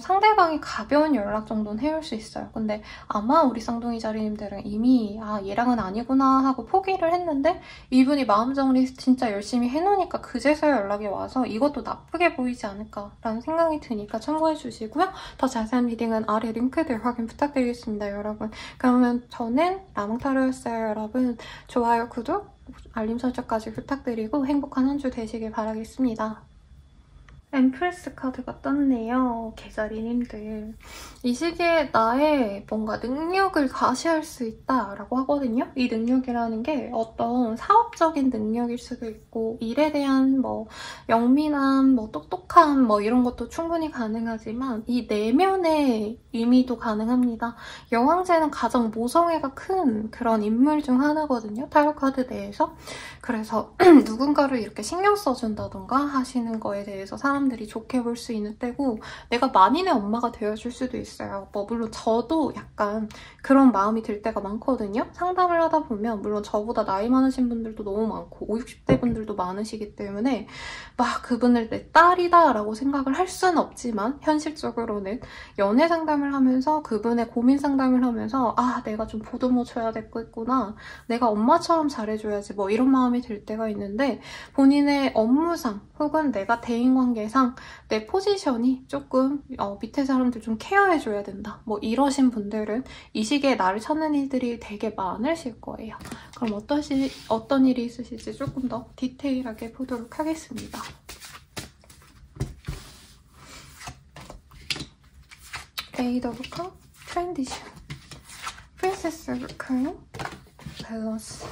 상대방이 가벼운 연락 정도는 해올 수 있어요. 근데 아마 우리 쌍둥이 자리님들은 이미 얘랑은 아니구나 하고 포기를 했는데 이분이 마음 정리 진짜 열심히 해놓으니까 그제서야 연락이 와서 이것도 나쁘게 보이지 않을까라는 생각이 드니까 참고해 주시고요. 더 자세한 리딩은 아래 링크들 확인 부탁드리겠습니다, 여러분. 그러면 저는 라몽타로였어요, 여러분. 좋아요, 구독, 알림 설정까지 부탁드리고 행복한 한 주 되시길 바라겠습니다. 엠프레스 카드가 떴네요. 계자리님들. 이 시기에 나의 뭔가 능력을 과시할 수 있다라고 하거든요. 이 능력이라는 게 어떤 사업적인 능력일 수도 있고 일에 대한 뭐 영민함, 뭐 똑똑함 뭐 이런 것도 충분히 가능하지만 이 내면의 의미도 가능합니다. 여왕제는 가장 모성애가 큰 그런 인물 중 하나거든요. 타로 카드 내에서. 그래서 누군가를 이렇게 신경 써준다던가 하시는 거에 대해서 사람들이 좋게 볼 수 있는 때고 내가 만인의 엄마가 되어줄 수도 있어요. 뭐 물론 저도 약간 그런 마음이 들 때가 많거든요. 상담을 하다 보면 물론 저보다 나이 많으신 분들도 너무 많고 50, 60대 분들도 많으시기 때문에 막 그분을 내 딸이다 라고 생각을 할 수는 없지만 현실적으로는 연애 상담을 하면서 그분의 고민 상담을 하면서 내가 좀 보듬어 줘야 되겠구나, 내가 엄마처럼 잘해줘야지 뭐 이런 마음이 들 때가 있는데 본인의 업무상 혹은 내가 대인관계상 내 포지션이 조금 밑에 사람들 좀 케어해줘야 된다 뭐 이러신 분들은 이 시기에 나를 찾는 일들이 되게 많으실 거예요. 그럼 어떤 일이 있으실지 조금 더 디테일하게 보도록 하겠습니다. 에이드 오브 컵, 트랜지션, 프린세스 오브 퀸, 밸런스.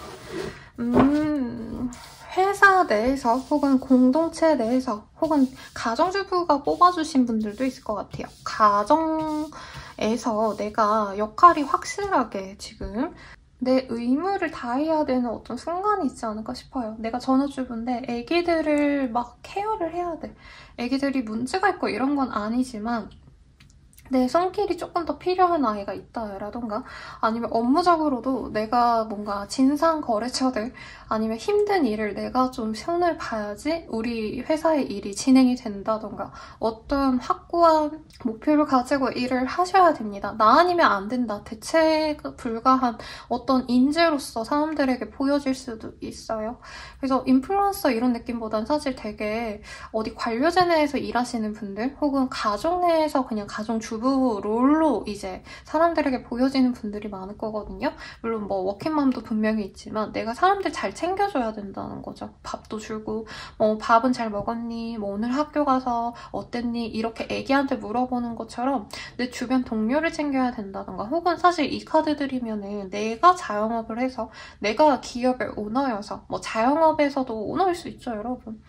회사 내에서 혹은 공동체 내에서 혹은 가정주부가 뽑아주신 분들도 있을 것 같아요. 가정에서 내가 역할이 확실하게 지금 내 의무를 다해야 되는 어떤 순간이 있지 않을까 싶어요. 내가 전업주부인데 애기들을 막 케어를 해야 돼. 애기들이 문제가 있고 이런 건 아니지만 내 손길이 조금 더 필요한 아이가 있다라던가 아니면 업무적으로도 내가 뭔가 진상 거래처들 아니면 힘든 일을 내가 좀 손을 봐야지 우리 회사의 일이 진행이 된다던가 어떤 확고한 목표를 가지고 일을 하셔야 됩니다. 나 아니면 안 된다. 대체 불가한 어떤 인재로서 사람들에게 보여질 수도 있어요. 그래서 인플루언서 이런 느낌보단 사실 되게 어디 관료제 내에서 일하시는 분들 혹은 가정 내에서 그냥 가정주부 롤로 이제 사람들에게 보여지는 분들이 많을 거거든요. 물론 뭐 워킹맘도 분명히 있지만 내가 사람들 잘 챙겨줘야 된다는 거죠. 밥도 주고 뭐 밥은 잘 먹었니? 뭐 오늘 학교 가서 어땠니? 이렇게 애기한테 물어보는 것처럼 내 주변 동료를 챙겨야 된다던가 혹은 사실 이 카드들이면은 내가 자영업을 해서 내가 기업의 오너여서 뭐 자영업에서도 오너일 수 있죠, 여러분.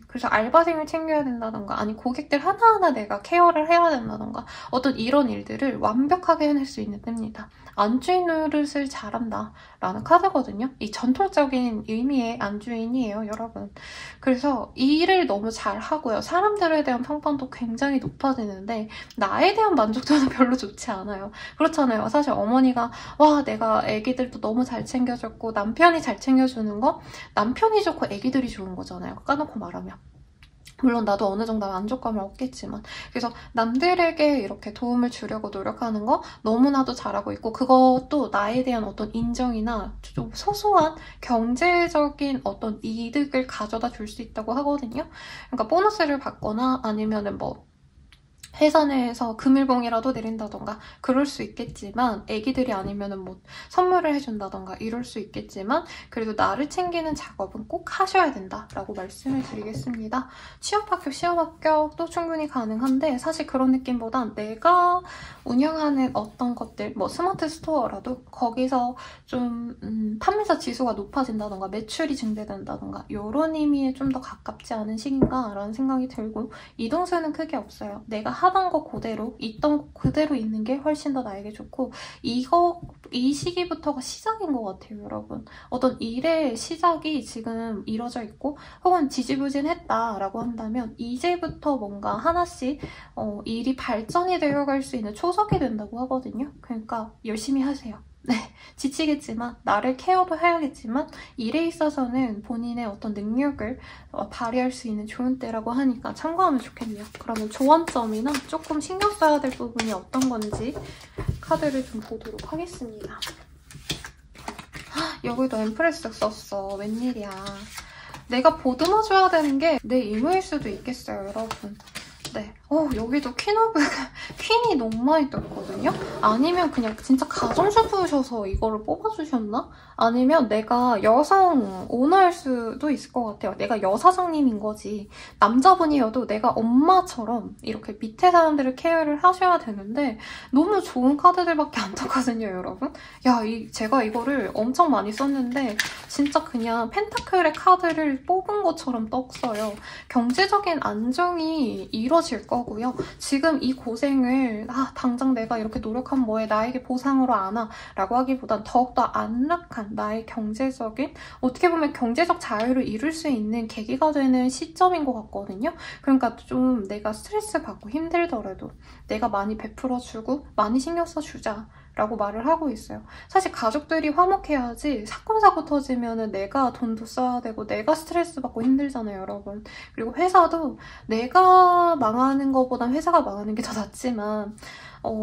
그래서 알바생을 챙겨야 된다던가 아니 고객들 하나하나 내가 케어를 해야 된다던가 어떤 이런 일들을 완벽하게 해낼 수 있는 때입니다. 안주인 노릇을 잘한다 라는 카드거든요. 이 전통적인 의미의 안주인이에요, 여러분. 그래서 이 일을 너무 잘하고요. 사람들에 대한 평판도 굉장히 높아지는데 나에 대한 만족도는 별로 좋지 않아요. 그렇잖아요. 사실 어머니가 와 내가 애기들도 너무 잘 챙겨줬고 남편이 잘 챙겨주는 거 남편이 좋고 애기들이 좋은 거잖아요. 까놓고 말하면. 물론 나도 어느 정도 만족감을 얻겠지만 그래서 남들에게 이렇게 도움을 주려고 노력하는 거 너무나도 잘하고 있고 그것도 나에 대한 어떤 인정이나 좀 소소한 경제적인 어떤 이득을 가져다 줄 수 있다고 하거든요. 그러니까 보너스를 받거나 아니면은 뭐 회사 내에서 금일봉이라도 내린다던가 그럴 수 있겠지만 애기들이 아니면은 뭐 선물을 해준다던가 이럴 수 있겠지만 그래도 나를 챙기는 작업은 꼭 하셔야 된다라고 말씀을 드리겠습니다. 취업합격, 시험합격도 충분히 가능한데 사실 그런 느낌보단 내가 운영하는 어떤 것들 뭐 스마트 스토어라도 거기서 좀 판매사 지수가 높아진다던가 매출이 증대된다던가 이런 의미에 좀 더 가깝지 않은 시기인가 라는 생각이 들고 이동수는 크게 없어요. 내가 하던 거 그대로 있던 거 그대로 있는 게 훨씬 더 나에게 좋고 이 시기부터가 시작인 것 같아요, 여러분. 어떤 일의 시작이 지금 이뤄져 있고 혹은 지지부진했다라고 한다면 이제부터 뭔가 하나씩 일이 발전이 되어갈 수 있는 초석이 된다고 하거든요. 그러니까 열심히 하세요. 네, 지치겠지만 나를 케어도 해야겠지만 일에 있어서는 본인의 어떤 능력을 발휘할 수 있는 좋은 때라고 하니까 참고하면 좋겠네요. 그러면 조언점이나 조금 신경 써야 될 부분이 어떤 건지 카드를 좀 보도록 하겠습니다. 여기도 엠프레스 썼어. 웬일이야. 내가 보듬어줘야 되는 게 내 의무일 수도 있겠어요, 여러분. 네. 여기도 퀸이 너무 많이 떴거든요? 아니면 그냥 진짜 가정주부셔서 이거를 뽑아주셨나? 아니면 내가 여성 오너일 수도 있을 것 같아요. 내가 여사장님인 거지. 남자분이어도 내가 엄마처럼 이렇게 밑에 사람들을 케어를 하셔야 되는데 너무 좋은 카드들밖에 안 떴거든요, 여러분. 야, 제가 이거를 엄청 많이 썼는데 진짜 그냥 펜타클의 카드를 뽑은 것처럼 떴어요. 경제적인 안정이 이뤄질 거고요. 지금 이 고생을 당장 내가 이렇게 노력한 뭐에 나에게 보상으로 안 하라고 하기보단 더욱더 안락한 나의 경제적인 어떻게 보면 경제적 자유를 이룰 수 있는 계기가 되는 시점인 것 같거든요. 그러니까 좀 내가 스트레스 받고 힘들더라도 내가 많이 베풀어주고 많이 신경 써주자 라고 말을 하고 있어요. 사실 가족들이 화목해야지 사건 사고 터지면은 내가 돈도 써야 되고 내가 스트레스 받고 힘들잖아요, 여러분. 그리고 회사도 내가 망하는 것보단 회사가 망하는 게 더 낫지만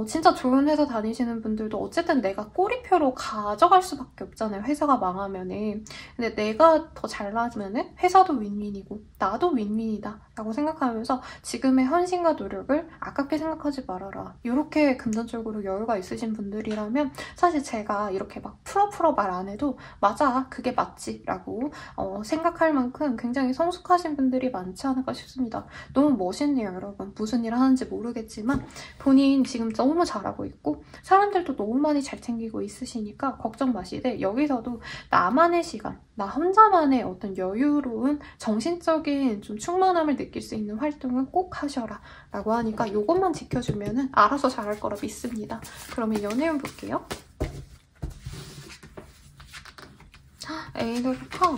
진짜 좋은 회사 다니시는 분들도 어쨌든 내가 꼬리표로 가져갈 수밖에 없잖아요. 회사가 망하면은. 근데 내가 더 잘나면은 회사도 윈윈이고 나도 윈윈이다 라고 생각하면서 지금의 헌신과 노력을 아깝게 생각하지 말아라. 이렇게 금전적으로 여유가 있으신 분들이라면 사실 제가 이렇게 막 풀어 말 안 해도 맞아, 그게 맞지 라고 생각할 만큼 굉장히 성숙하신 분들이 많지 않을까 싶습니다. 너무 멋있네요, 여러분. 무슨 일 하는지 모르겠지만 본인 지금 너무 잘하고 있고 사람들도 너무 많이 잘 챙기고 있으시니까 걱정 마시되 여기서도 나만의 시간, 나 혼자만의 어떤 여유로운 정신적인 좀 충만함을 느낄 수 있는 활동은 꼭 하셔라 라고 하니까 이것만 지켜주면 알아서 잘할 거라 믿습니다. 그러면 연애운 볼게요. 에이더부터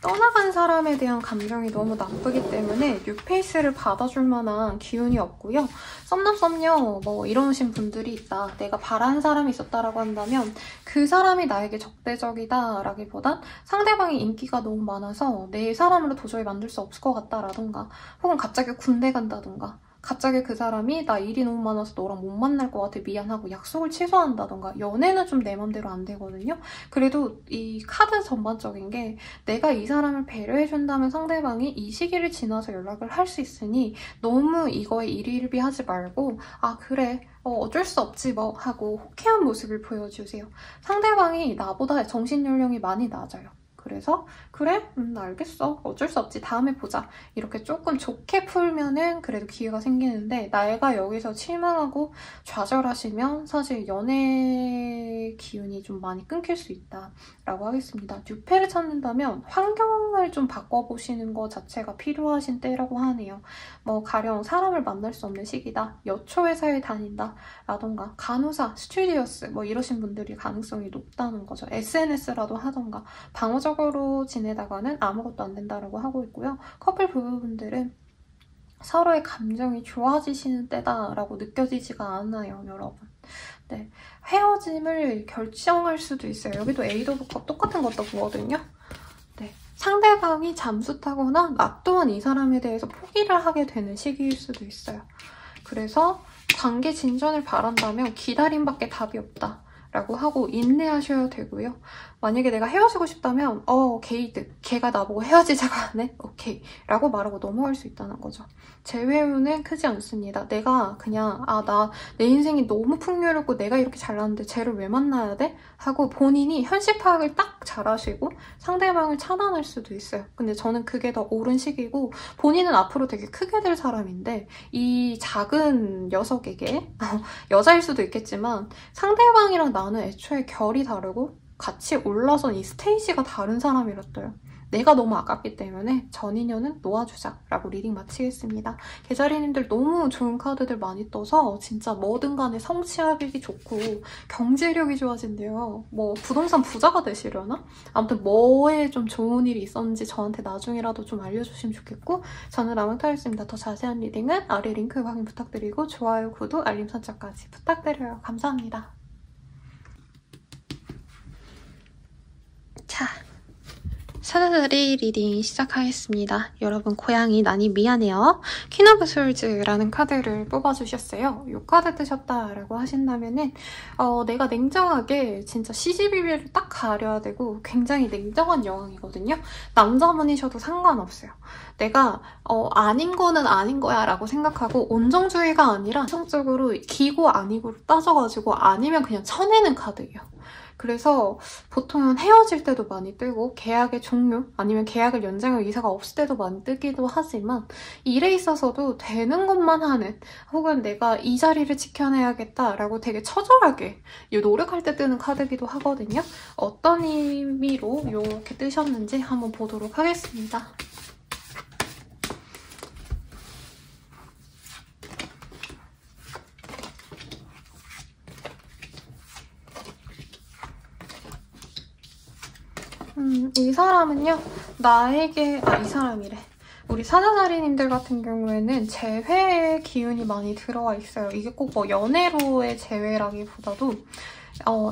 떠나간 사람에 대한 감정이 너무 나쁘기 때문에 뉴페이스를 받아줄 만한 기운이 없고요. 썸남썸녀 뭐 이러신 분들이 있다. 내가 바라는 사람이 있었다라고 한다면 그 사람이 나에게 적대적이다 라기보단 상대방이 인기가 너무 많아서 내 사람으로 도저히 만들 수 없을 것 같다라던가 혹은 갑자기 군대 간다던가 갑자기 그 사람이 나 일이 너무 많아서 너랑 못 만날 것 같아 미안하고 약속을 취소한다던가 연애는 좀 내 맘대로 안 되거든요. 그래도 이 카드 전반적인 게 내가 이 사람을 배려해준다면 상대방이 이 시기를 지나서 연락을 할 수 있으니 너무 이거에 일희일비하지 말고 그래 어쩔 수 없지 뭐 하고 호쾌한 모습을 보여주세요. 상대방이 나보다 정신연령이 많이 낮아요. 그래서 그래? 알겠어. 어쩔 수 없지. 다음에 보자. 이렇게 조금 좋게 풀면은 그래도 기회가 생기는데 내가 여기서 실망하고 좌절하시면 사실 연애 기운이 좀 많이 끊길 수 있다라고 하겠습니다. 뉴페를 찾는다면 환경을 좀 바꿔보시는 것 자체가 필요하신 때라고 하네요. 뭐 가령 사람을 만날 수 없는 시기다. 여초 회사에 다닌다. 라던가 간호사, 스튜디오스 뭐 이러신 분들이 가능성이 높다는 거죠. SNS라도 하던가 방어적으로 지내다가는 아무것도 안 된다라고 하고 있고요. 커플 부부분들은 서로의 감정이 좋아지시는 때다라고 느껴지지가 않아요, 여러분. 네, 헤어짐을 결정할 수도 있어요. 여기도 에이드 오브 컵 똑같은 것도 보거든요. 네, 상대방이 잠수 타거나 나 또한 이 사람에 대해서 포기를 하게 되는 시기일 수도 있어요. 그래서 관계 진전을 바란다면 기다림밖에 답이 없다 라고 하고 인내하셔야 되고요. 만약에 내가 헤어지고 싶다면 게이드, 걔가 나보고 헤어지자고 하네? 오케이 라고 말하고 넘어갈 수 있다는 거죠. 재회유는 크지 않습니다. 내가 그냥 내 인생이 너무 풍요롭고 내가 이렇게 잘났는데 쟤를 왜 만나야 돼? 하고 본인이 현실 파악을 딱 잘하시고 상대방을 차단할 수도 있어요. 근데 저는 그게 더 옳은 시기고 본인은 앞으로 되게 크게 될 사람인데 이 작은 녀석에게 여자일 수도 있겠지만 상대방이랑 나는 애초에 결이 다르고 같이 올라선 이 스테이지가 다른 사람이랬어요. 내가 너무 아깝기 때문에 전 인연은 놓아주자 라고 리딩 마치겠습니다. 계자리님들 너무 좋은 카드들 많이 떠서 진짜 뭐든 간에 성취하기 좋고 경제력이 좋아진대요. 뭐 부동산 부자가 되시려나? 아무튼 뭐에 좀 좋은 일이 있었는지 저한테 나중에라도 좀 알려주시면 좋겠고, 저는 라망타였습니다. 더 자세한 리딩은 아래 링크 확인 부탁드리고 좋아요, 구독, 알림 설정까지 부탁드려요. 감사합니다. 자, 사자들이 리딩 시작하겠습니다. 여러분, 고양이 난이 미안해요. 퀸 오브 솔즈라는 카드를 뽑아주셨어요. 이 카드 뜨셨다라고 하신다면은 내가 냉정하게 진짜 시시비비를 딱 가려야 되고 굉장히 냉정한 여왕이거든요. 남자분이셔도 상관없어요. 내가 아닌 거는 아닌 거야 라고 생각하고 온정주의가 아니라 성적으로 기고 아니고를 따져가지고 아니면 그냥 쳐내는 카드예요. 그래서 보통은 헤어질 때도 많이 뜨고 계약의 종료 아니면 계약을 연장할 의사가 없을 때도 많이 뜨기도 하지만 일에 있어서도 되는 것만 하는, 혹은 내가 이 자리를 지켜내야겠다라고 되게 처절하게 노력할 때 뜨는 카드기도 하거든요. 어떤 의미로 이렇게 뜨셨는지 한번 보도록 하겠습니다. 이 사람은요, 나에게, 이 사람이래. 우리 사자자리님들 같은 경우에는 재회의 기운이 많이 들어와 있어요. 이게 꼭 뭐 연애로의 재회라기보다도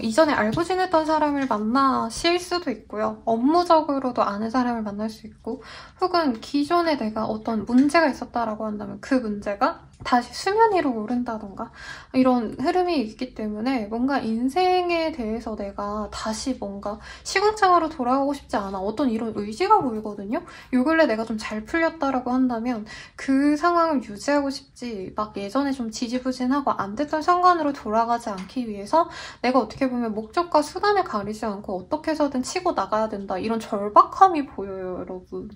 이전에 알고 지냈던 사람을 만나실 수도 있고요. 업무적으로도 아는 사람을 만날 수 있고, 혹은 기존에 내가 어떤 문제가 있었다라고 한다면 그 문제가 다시 수면 위로 오른다던가 이런 흐름이 있기 때문에 뭔가 인생에 대해서 내가 다시 뭔가 시궁창으로 돌아가고 싶지 않아. 어떤 이런 의지가 보이거든요. 요 근래 내가 좀 잘 풀렸다라고 한다면 그 상황을 유지하고 싶지, 막 예전에 좀 지지부진하고 안 됐던 상관으로 돌아가지 않기 위해서 내가 어떻게 보면 목적과 수단을 가리지 않고 어떻게 해서든 치고 나가야 된다. 이런 절박함이 보여요, 여러분.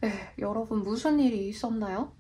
네, 여러분 무슨 일이 있었나요?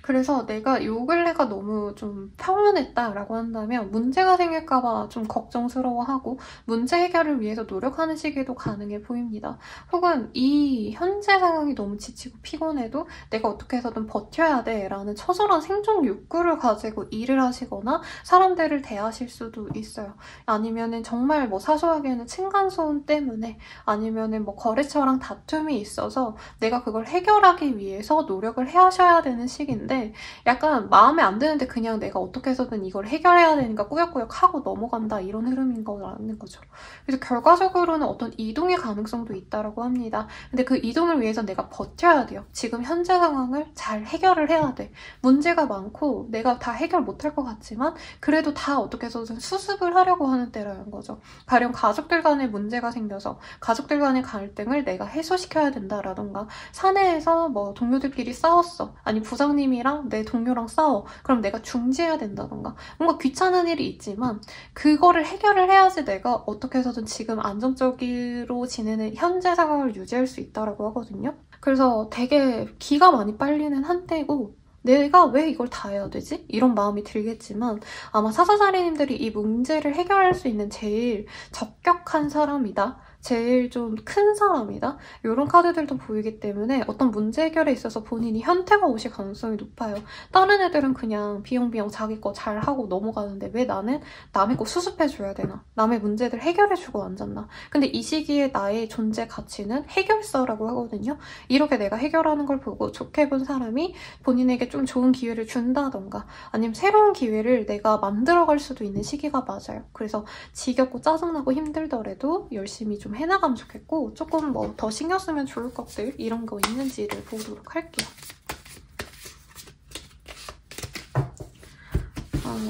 그래서 내가 요 근래가 너무 좀 평온했다라고 한다면 문제가 생길까봐 좀 걱정스러워하고 문제 해결을 위해서 노력하는 시기도 가능해 보입니다. 혹은 이 현재 상황이 너무 지치고 피곤해도 내가 어떻게 해서든 버텨야 돼 라는 처절한 생존 욕구를 가지고 일을 하시거나 사람들을 대하실 수도 있어요. 아니면은 정말 뭐 사소하게는 층간소음 때문에, 아니면은 뭐 거래처랑 다툼이 있어서 내가 그걸 해결하기 위해서 노력을 하셔야 되는 시기인데, 약간 마음에 안 드는데 그냥 내가 어떻게 해서든 이걸 해결해야 되니까 꾸역꾸역 하고 넘어간다, 이런 흐름인 거라는 거죠. 그래서 결과적으로는 어떤 이동의 가능성도 있다고 합니다. 근데 그 이동을 위해서 내가 버텨야 돼요. 지금 현재 상황을 잘 해결을 해야 돼. 문제가 많고 내가 다 해결 못할 것 같지만 그래도 다 어떻게 해서든 수습을 하려고 하는 때라는 거죠. 가령 가족들 간에 문제가 생겨서 가족들 간의 갈등을 내가 해소시켜야 된다라던가, 사내에서 뭐 동료들끼리 싸웠어. 아니 부장님이랑 내 동료랑 싸워. 그럼 내가 중지해야 된다던가, 뭔가 귀찮은 일이 있지만 그거를 해결을 해야지 내가 어떻게 해서든 지금 안정적으로 지내는 현재 상황을 유지할 수 있다고 하거든요. 그래서 되게 기가 많이 빨리는 한때고, 내가 왜 이걸 다 해야 되지? 이런 마음이 들겠지만 아마 사자자리님들이 이 문제를 해결할 수 있는 제일 적격한 사람이다, 제일 좀 큰 사람이다, 이런 카드들도 보이기 때문에 어떤 문제 해결에 있어서 본인이 현태가 오실 가능성이 높아요. 다른 애들은 그냥 비용비용 자기 거 잘하고 넘어가는데 왜 나는 남의 거 수습해줘야 되나? 남의 문제들 해결해주고 앉았나? 근데 이 시기에 나의 존재 가치는 해결사라고 하거든요. 이렇게 내가 해결하는 걸 보고 좋게 본 사람이 본인에게 좀 좋은 기회를 준다던가, 아니면 새로운 기회를 내가 만들어갈 수도 있는 시기가 맞아요. 그래서 지겹고 짜증나고 힘들더라도 열심히 좀 해나가면 좋겠고, 조금 뭐 더 신경 쓰면 좋을 것들 이런 거 있는지를 보도록 할게요.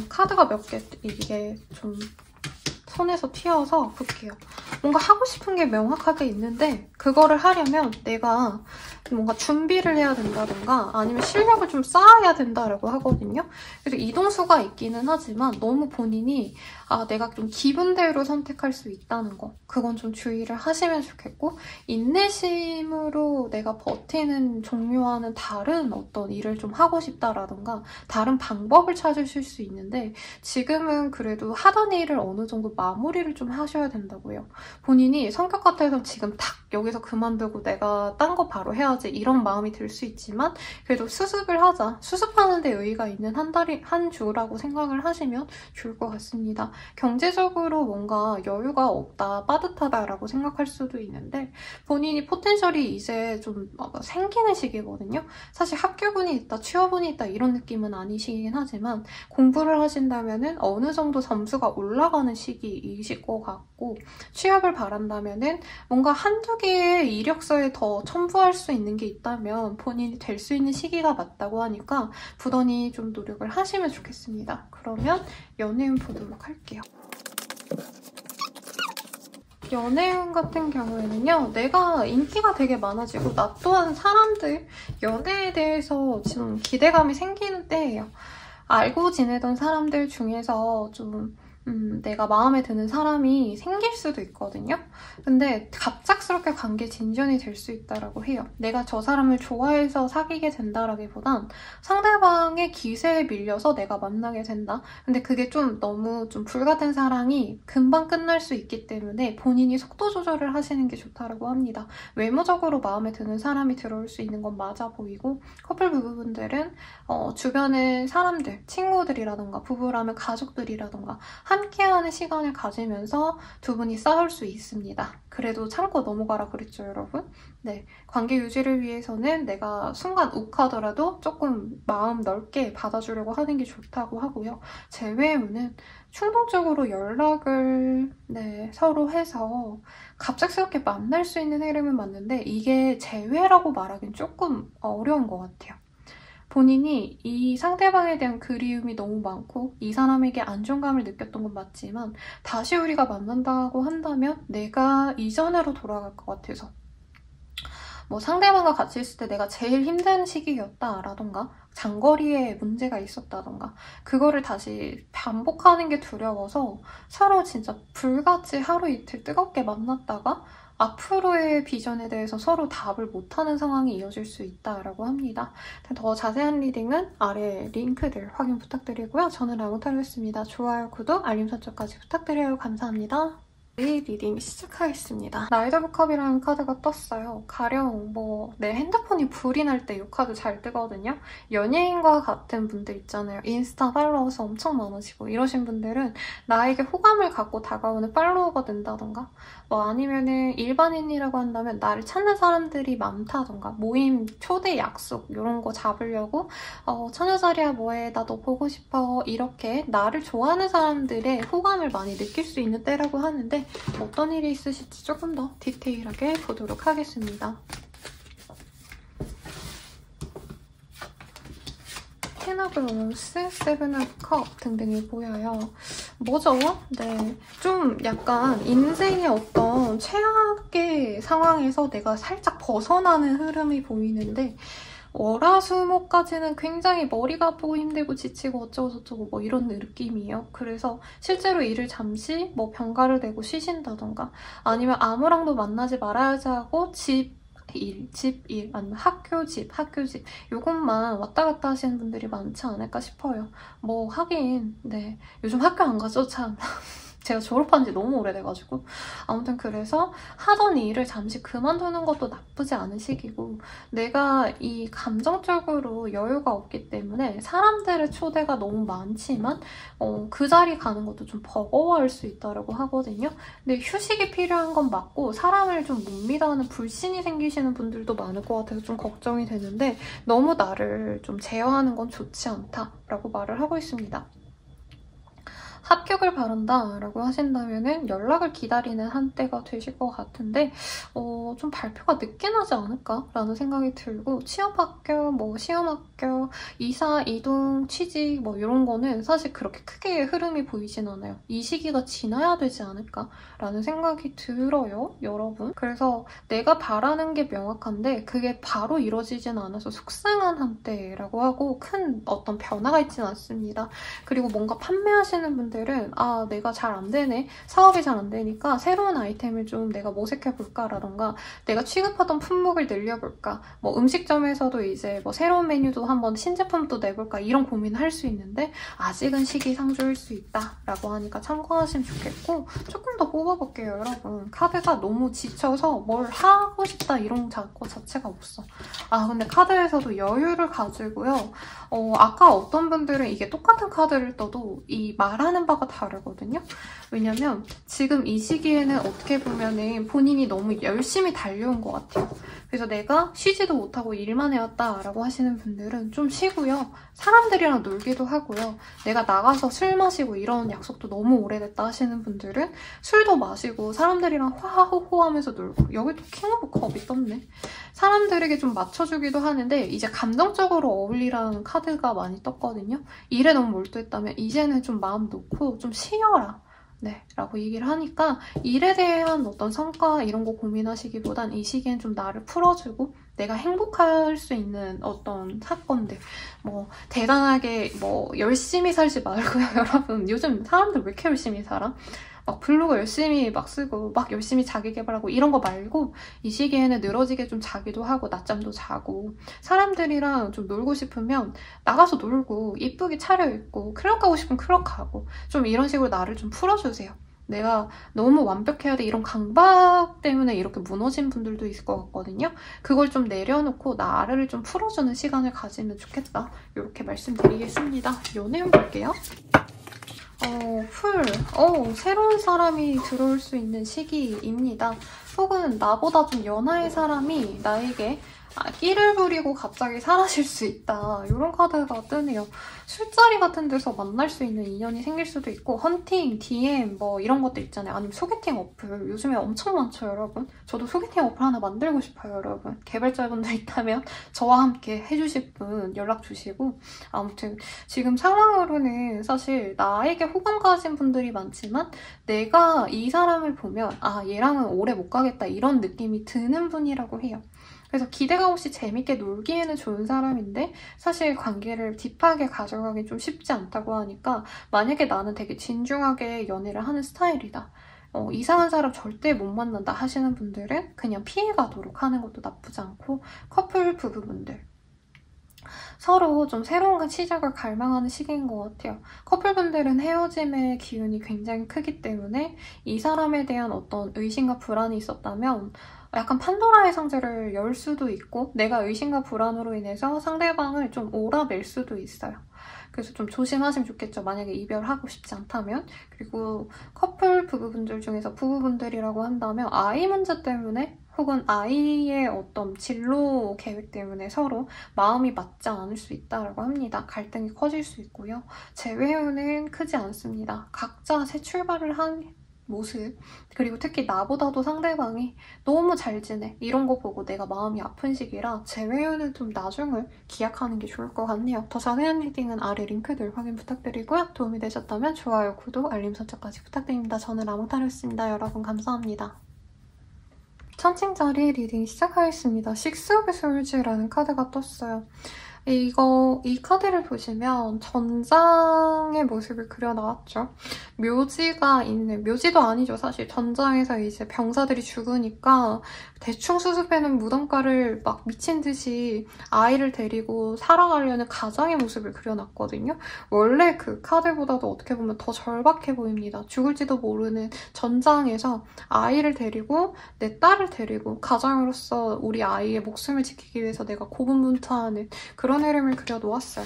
카드가 몇 개, 이게 좀 손에서 튀어서 볼게요. 뭔가 하고 싶은 게 명확하게 있는데 그거를 하려면 내가 뭔가 준비를 해야 된다던가 아니면 실력을 좀 쌓아야 된다라고 하거든요. 그래서 이동수가 있기는 하지만 너무 본인이 내가 좀 기분대로 선택할 수 있다는 거, 그건 좀 주의를 하시면 좋겠고, 인내심으로 내가 버티는 종류와는 다른 어떤 일을 좀 하고 싶다라던가 다른 방법을 찾으실 수 있는데, 지금은 그래도 하던 일을 어느 정도 마무리를 좀 하셔야 된다고요. 본인이 성격 같아서 지금 탁 여기서 그만두고 내가 딴 거 바로 해야지 이런 마음이 들 수 있지만, 그래도 수습을 하자, 수습하는 데 여유가 있는 한 주라고 생각을 하시면 좋을 것 같습니다. 경제적으로 뭔가 여유가 없다, 빠듯하다라고 생각할 수도 있는데, 본인이 포텐셜이 이제 좀 생기는 시기거든요. 사실 학교분이 있다, 취업운이 있다 이런 느낌은 아니시긴 하지만, 공부를 하신다면은 어느 정도 점수가 올라가는 시기이실 것 같고, 취업을 바란다면은 뭔가 한두 개의 이력서에 더 첨부할 수 있는 게 있다면 본인이 될 수 있는 시기가 맞다고 하니까 부단히 좀 노력을 하시면 좋겠습니다. 그러면 연애운 보도록 할게요. 연애운 같은 경우에는요, 내가 인기가 되게 많아지고 나 또한 사람들, 연애에 대해서 좀 기대감이 생기는 때예요. 알고 지내던 사람들 중에서 좀 내가 마음에 드는 사람이 생길 수도 있거든요. 근데 갑작스럽게 관계 진전이 될 수 있다고 해요. 내가 저 사람을 좋아해서 사귀게 된다라기보단 상대방의 기세에 밀려서 내가 만나게 된다. 근데 그게 좀 너무 좀 불같은 사랑이 금방 끝날 수 있기 때문에 본인이 속도 조절을 하시는 게 좋다고 합니다. 외모적으로 마음에 드는 사람이 들어올 수 있는 건 맞아 보이고, 커플 부부분들은 주변의 사람들, 친구들이라던가 부부라면 가족들이라던가 함께하는 시간을 가지면서 두 분이 싸울 수 있습니다. 그래도 참고 넘어가라 그랬죠, 여러분? 네, 관계 유지를 위해서는 내가 순간 욱하더라도 조금 마음 넓게 받아주려고 하는 게 좋다고 하고요. 제 외에는 충동적으로 연락을 서로 해서 갑작스럽게 만날 수 있는 흐름은 맞는데, 이게 재회라고 말하기는 조금 어려운 것 같아요. 본인이 이 상대방에 대한 그리움이 너무 많고 이 사람에게 안정감을 느꼈던 건 맞지만, 다시 우리가 만난다고 한다면 내가 이전으로 돌아갈 것 같아서, 뭐 상대방과 같이 있을 때 내가 제일 힘든 시기였다라던가 장거리에 문제가 있었다던가 그거를 다시 반복하는 게 두려워서 서로 진짜 불같이 하루 이틀 뜨겁게 만났다가 앞으로의 비전에 대해서 서로 답을 못하는 상황이 이어질 수 있다고 합니다. 더 자세한 리딩은 아래 링크들 확인 부탁드리고요. 저는 라모타로였습니다. 좋아요, 구독, 알림 설정까지 부탁드려요. 감사합니다. 리딩 시작하겠습니다. 나이트 오브 컵이라는 카드가 떴어요. 가령 내 핸드폰이 불이 날 때 이 카드 잘 뜨거든요. 연예인과 같은 분들 있잖아요. 인스타 팔로워서 엄청 많으시고 이러신 분들은 나에게 호감을 갖고 다가오는 팔로워가 된다던가, 아니면은 일반인이라고 한다면 나를 찾는 사람들이 많다던가, 모임, 초대, 약속 이런 거 잡으려고 처녀자리야 뭐해, 나 너 보고 싶어, 이렇게 나를 좋아하는 사람들의 호감을 많이 느낄 수 있는 때라고 하는데, 어떤 일이 있으실지 조금 더 디테일하게 보도록 하겠습니다. 텐 오브 원스, 세븐 오브 컵 등등이 보여요. 뭐죠? 네, 좀 약간 인생의 어떤 최악의 상황에서 내가 살짝 벗어나는 흐름이 보이는데, 월화수목까지는 굉장히 머리가 아프고 힘들고 지치고 어쩌고저쩌고 이런 느낌이에요. 그래서 실제로 일을 잠시 병가를 내고 쉬신다던가, 아니면 아무랑도 만나지 말아야지 하고 집 일, 아니면 학교, 집 요것만 왔다 갔다 하시는 분들이 많지 않을까 싶어요. 하긴 요즘 학교 안 가죠, 참. 제가 졸업한 지 너무 오래돼가지고. 아무튼 그래서 하던 일을 잠시 그만두는 것도 나쁘지 않은 시기고, 내가 이 감정적으로 여유가 없기 때문에 사람들의 초대가 너무 많지만 그 자리 가는 것도 좀 버거워할 수 있다고 하거든요. 근데 휴식이 필요한 건 맞고, 사람을 좀 못 믿어하는 불신이 생기시는 분들도 많을 것 같아서 좀 걱정이 되는데, 너무 나를 좀 제어하는 건 좋지 않다라고 말을 하고 있습니다. 합격을 바란다 라고 하신다면은 연락을 기다리는 한때가 되실 것 같은데 좀 발표가 늦게 나지 않을까 라는 생각이 들고 취업 합격, 뭐 시험 합격, 이사, 이동, 취직 뭐 이런 거는 사실 그렇게 크게 흐름이 보이진 않아요. 이 시기가 지나야 되지 않을까 라는 생각이 들어요, 여러분. 그래서 내가 바라는 게 명확한데 그게 바로 이루어지진 않아서 속상한 한때라고 하고 큰 어떤 변화가 있진 않습니다. 그리고 뭔가 판매하시는 분들은 아 내가 잘 안 되네, 사업이 잘 안 되니까 새로운 아이템을 좀 내가 모색해볼까 라던가 내가 취급하던 품목을 늘려볼까, 뭐 음식점에서도 이제 뭐 새로운 메뉴도 한번 신제품도 내볼까 이런 고민을 할 수 있는데 아직은 시기상조일 수 있다 라고 하니까 참고하시면 좋겠고, 조금 더 뽑아볼게요 여러분. 카드가 너무 지쳐서 뭘 하고 싶다 이런 것 자체가 없어. 아 근데 카드에서도 여유를 가지고요. 아까 어떤 분들은 이게 똑같은 카드를 떠도 이 말하는 바가 다르거든요. 왜냐면 지금 이 시기에는 어떻게 보면은 본인이 너무 열심히 달려온 것 같아요. 그래서 내가 쉬지도 못하고 일만 해왔다라고 하시는 분들은 좀 쉬고요. 사람들이랑 놀기도 하고요. 내가 나가서 술 마시고 이런 약속도 너무 오래됐다 하시는 분들은 술도 마시고 사람들이랑 화하호호 하면서 놀고, 여기 또 킹 오브 컵이 떴네. 사람들에게 좀 맞춰주기도 하는데 이제 감정적으로 어울리라는 카드가 많이 떴거든요. 일에 너무 몰두했다면 이제는 좀 마음 놓고 좀 쉬어라. 네, 라고 얘기를 하니까 일에 대한 어떤 성과 이런 거 고민하시기보단 이 시기엔 좀 나를 풀어주고 내가 행복할 수 있는 어떤 사건들, 뭐 대단하게 뭐 열심히 살지 말고요 여러분. 요즘 사람들 왜 이렇게 열심히 살아? 막 블로그 열심히 막 쓰고 막 열심히 자기 개발하고 이런 거 말고 이 시기에는 늘어지게 좀 자기도 하고 낮잠도 자고 사람들이랑 좀 놀고 싶으면 나가서 놀고 이쁘게 차려입고 클럽 가고 싶으면 클럽 가고 좀 이런 식으로 나를 좀 풀어주세요. 내가 너무 완벽해야 돼 이런 강박 때문에 이렇게 무너진 분들도 있을 것 같거든요. 그걸 좀 내려놓고 나를 좀 풀어주는 시간을 가지면 좋겠다. 이렇게 말씀드리겠습니다. 요 내용 볼게요. 새로운 사람이 들어올 수 있는 시기입니다. 혹은 나보다 좀 연하의 사람이 나에게 끼를 부리고 갑자기 사라질 수 있다. 이런 카드가 뜨네요. 술자리 같은 데서 만날 수 있는 인연이 생길 수도 있고 헌팅, DM 뭐 이런 것들 있잖아요. 아니면 소개팅 어플 요즘에 엄청 많죠 여러분. 저도 소개팅 어플 하나 만들고 싶어요 여러분. 개발자분들 있다면 저와 함께 해주실 분 연락 주시고, 아무튼 지금 상황으로는 사실 나에게 호감 가진 분들이 많지만 내가 이 사람을 보면 아 얘랑은 오래 못 가겠다 이런 느낌이 드는 분이라고 해요. 그래서 기대감 없이 재밌게 놀기에는 좋은 사람인데 사실 관계를 딥하게 가져가기 좀 쉽지 않다고 하니까 만약에 나는 되게 진중하게 연애를 하는 스타일이다. 이상한 사람 절대 못 만난다 하시는 분들은 그냥 피해가도록 하는 것도 나쁘지 않고, 커플 부부분들 서로 좀 새로운 시작을 갈망하는 시기인 것 같아요. 커플분들은 헤어짐의 기운이 굉장히 크기 때문에 이 사람에 대한 어떤 의심과 불안이 있었다면 약간 판도라의 상자를 열 수도 있고 내가 의심과 불안으로 인해서 상대방을 좀 오라낼 수도 있어요. 그래서 좀 조심하시면 좋겠죠. 만약에 이별하고 싶지 않다면. 그리고 커플 부부분들 중에서 부부분들이라고 한다면 아이 문제 때문에 혹은 아이의 어떤 진로 계획 때문에 서로 마음이 맞지 않을 수 있다고 합니다. 갈등이 커질 수 있고요. 재회는 크지 않습니다. 각자 새 출발을 한 모습, 그리고 특히 나보다도 상대방이 너무 잘 지내 이런 거 보고 내가 마음이 아픈 시기라 재회는 좀 나중을 기약하는 게 좋을 것 같네요. 더 자세한 리딩은 아래 링크들 확인 부탁드리고요. 도움이 되셨다면 좋아요, 구독, 알림 설정까지 부탁드립니다. 저는 라몽타로였습니다. 여러분 감사합니다. 천칭자리 리딩 시작하겠습니다. 식스 오브 솔즈라는 카드가 떴어요. 이 카드를 보시면 전장의 모습을 그려놨죠. 묘지가 있는, 묘지도 아니죠 사실. 전장에서 이제 병사들이 죽으니까 대충 수습해놓은 무덤가를 막 미친 듯이 아이를 데리고 살아가려는 가장의 모습을 그려놨거든요. 원래 그 카드보다도 어떻게 보면 더 절박해 보입니다. 죽을지도 모르는 전장에서 아이를 데리고 내 딸을 데리고 가장으로서 우리 아이의 목숨을 지키기 위해서 내가 고군분투하는 그런 흐름을 그려놓았어요.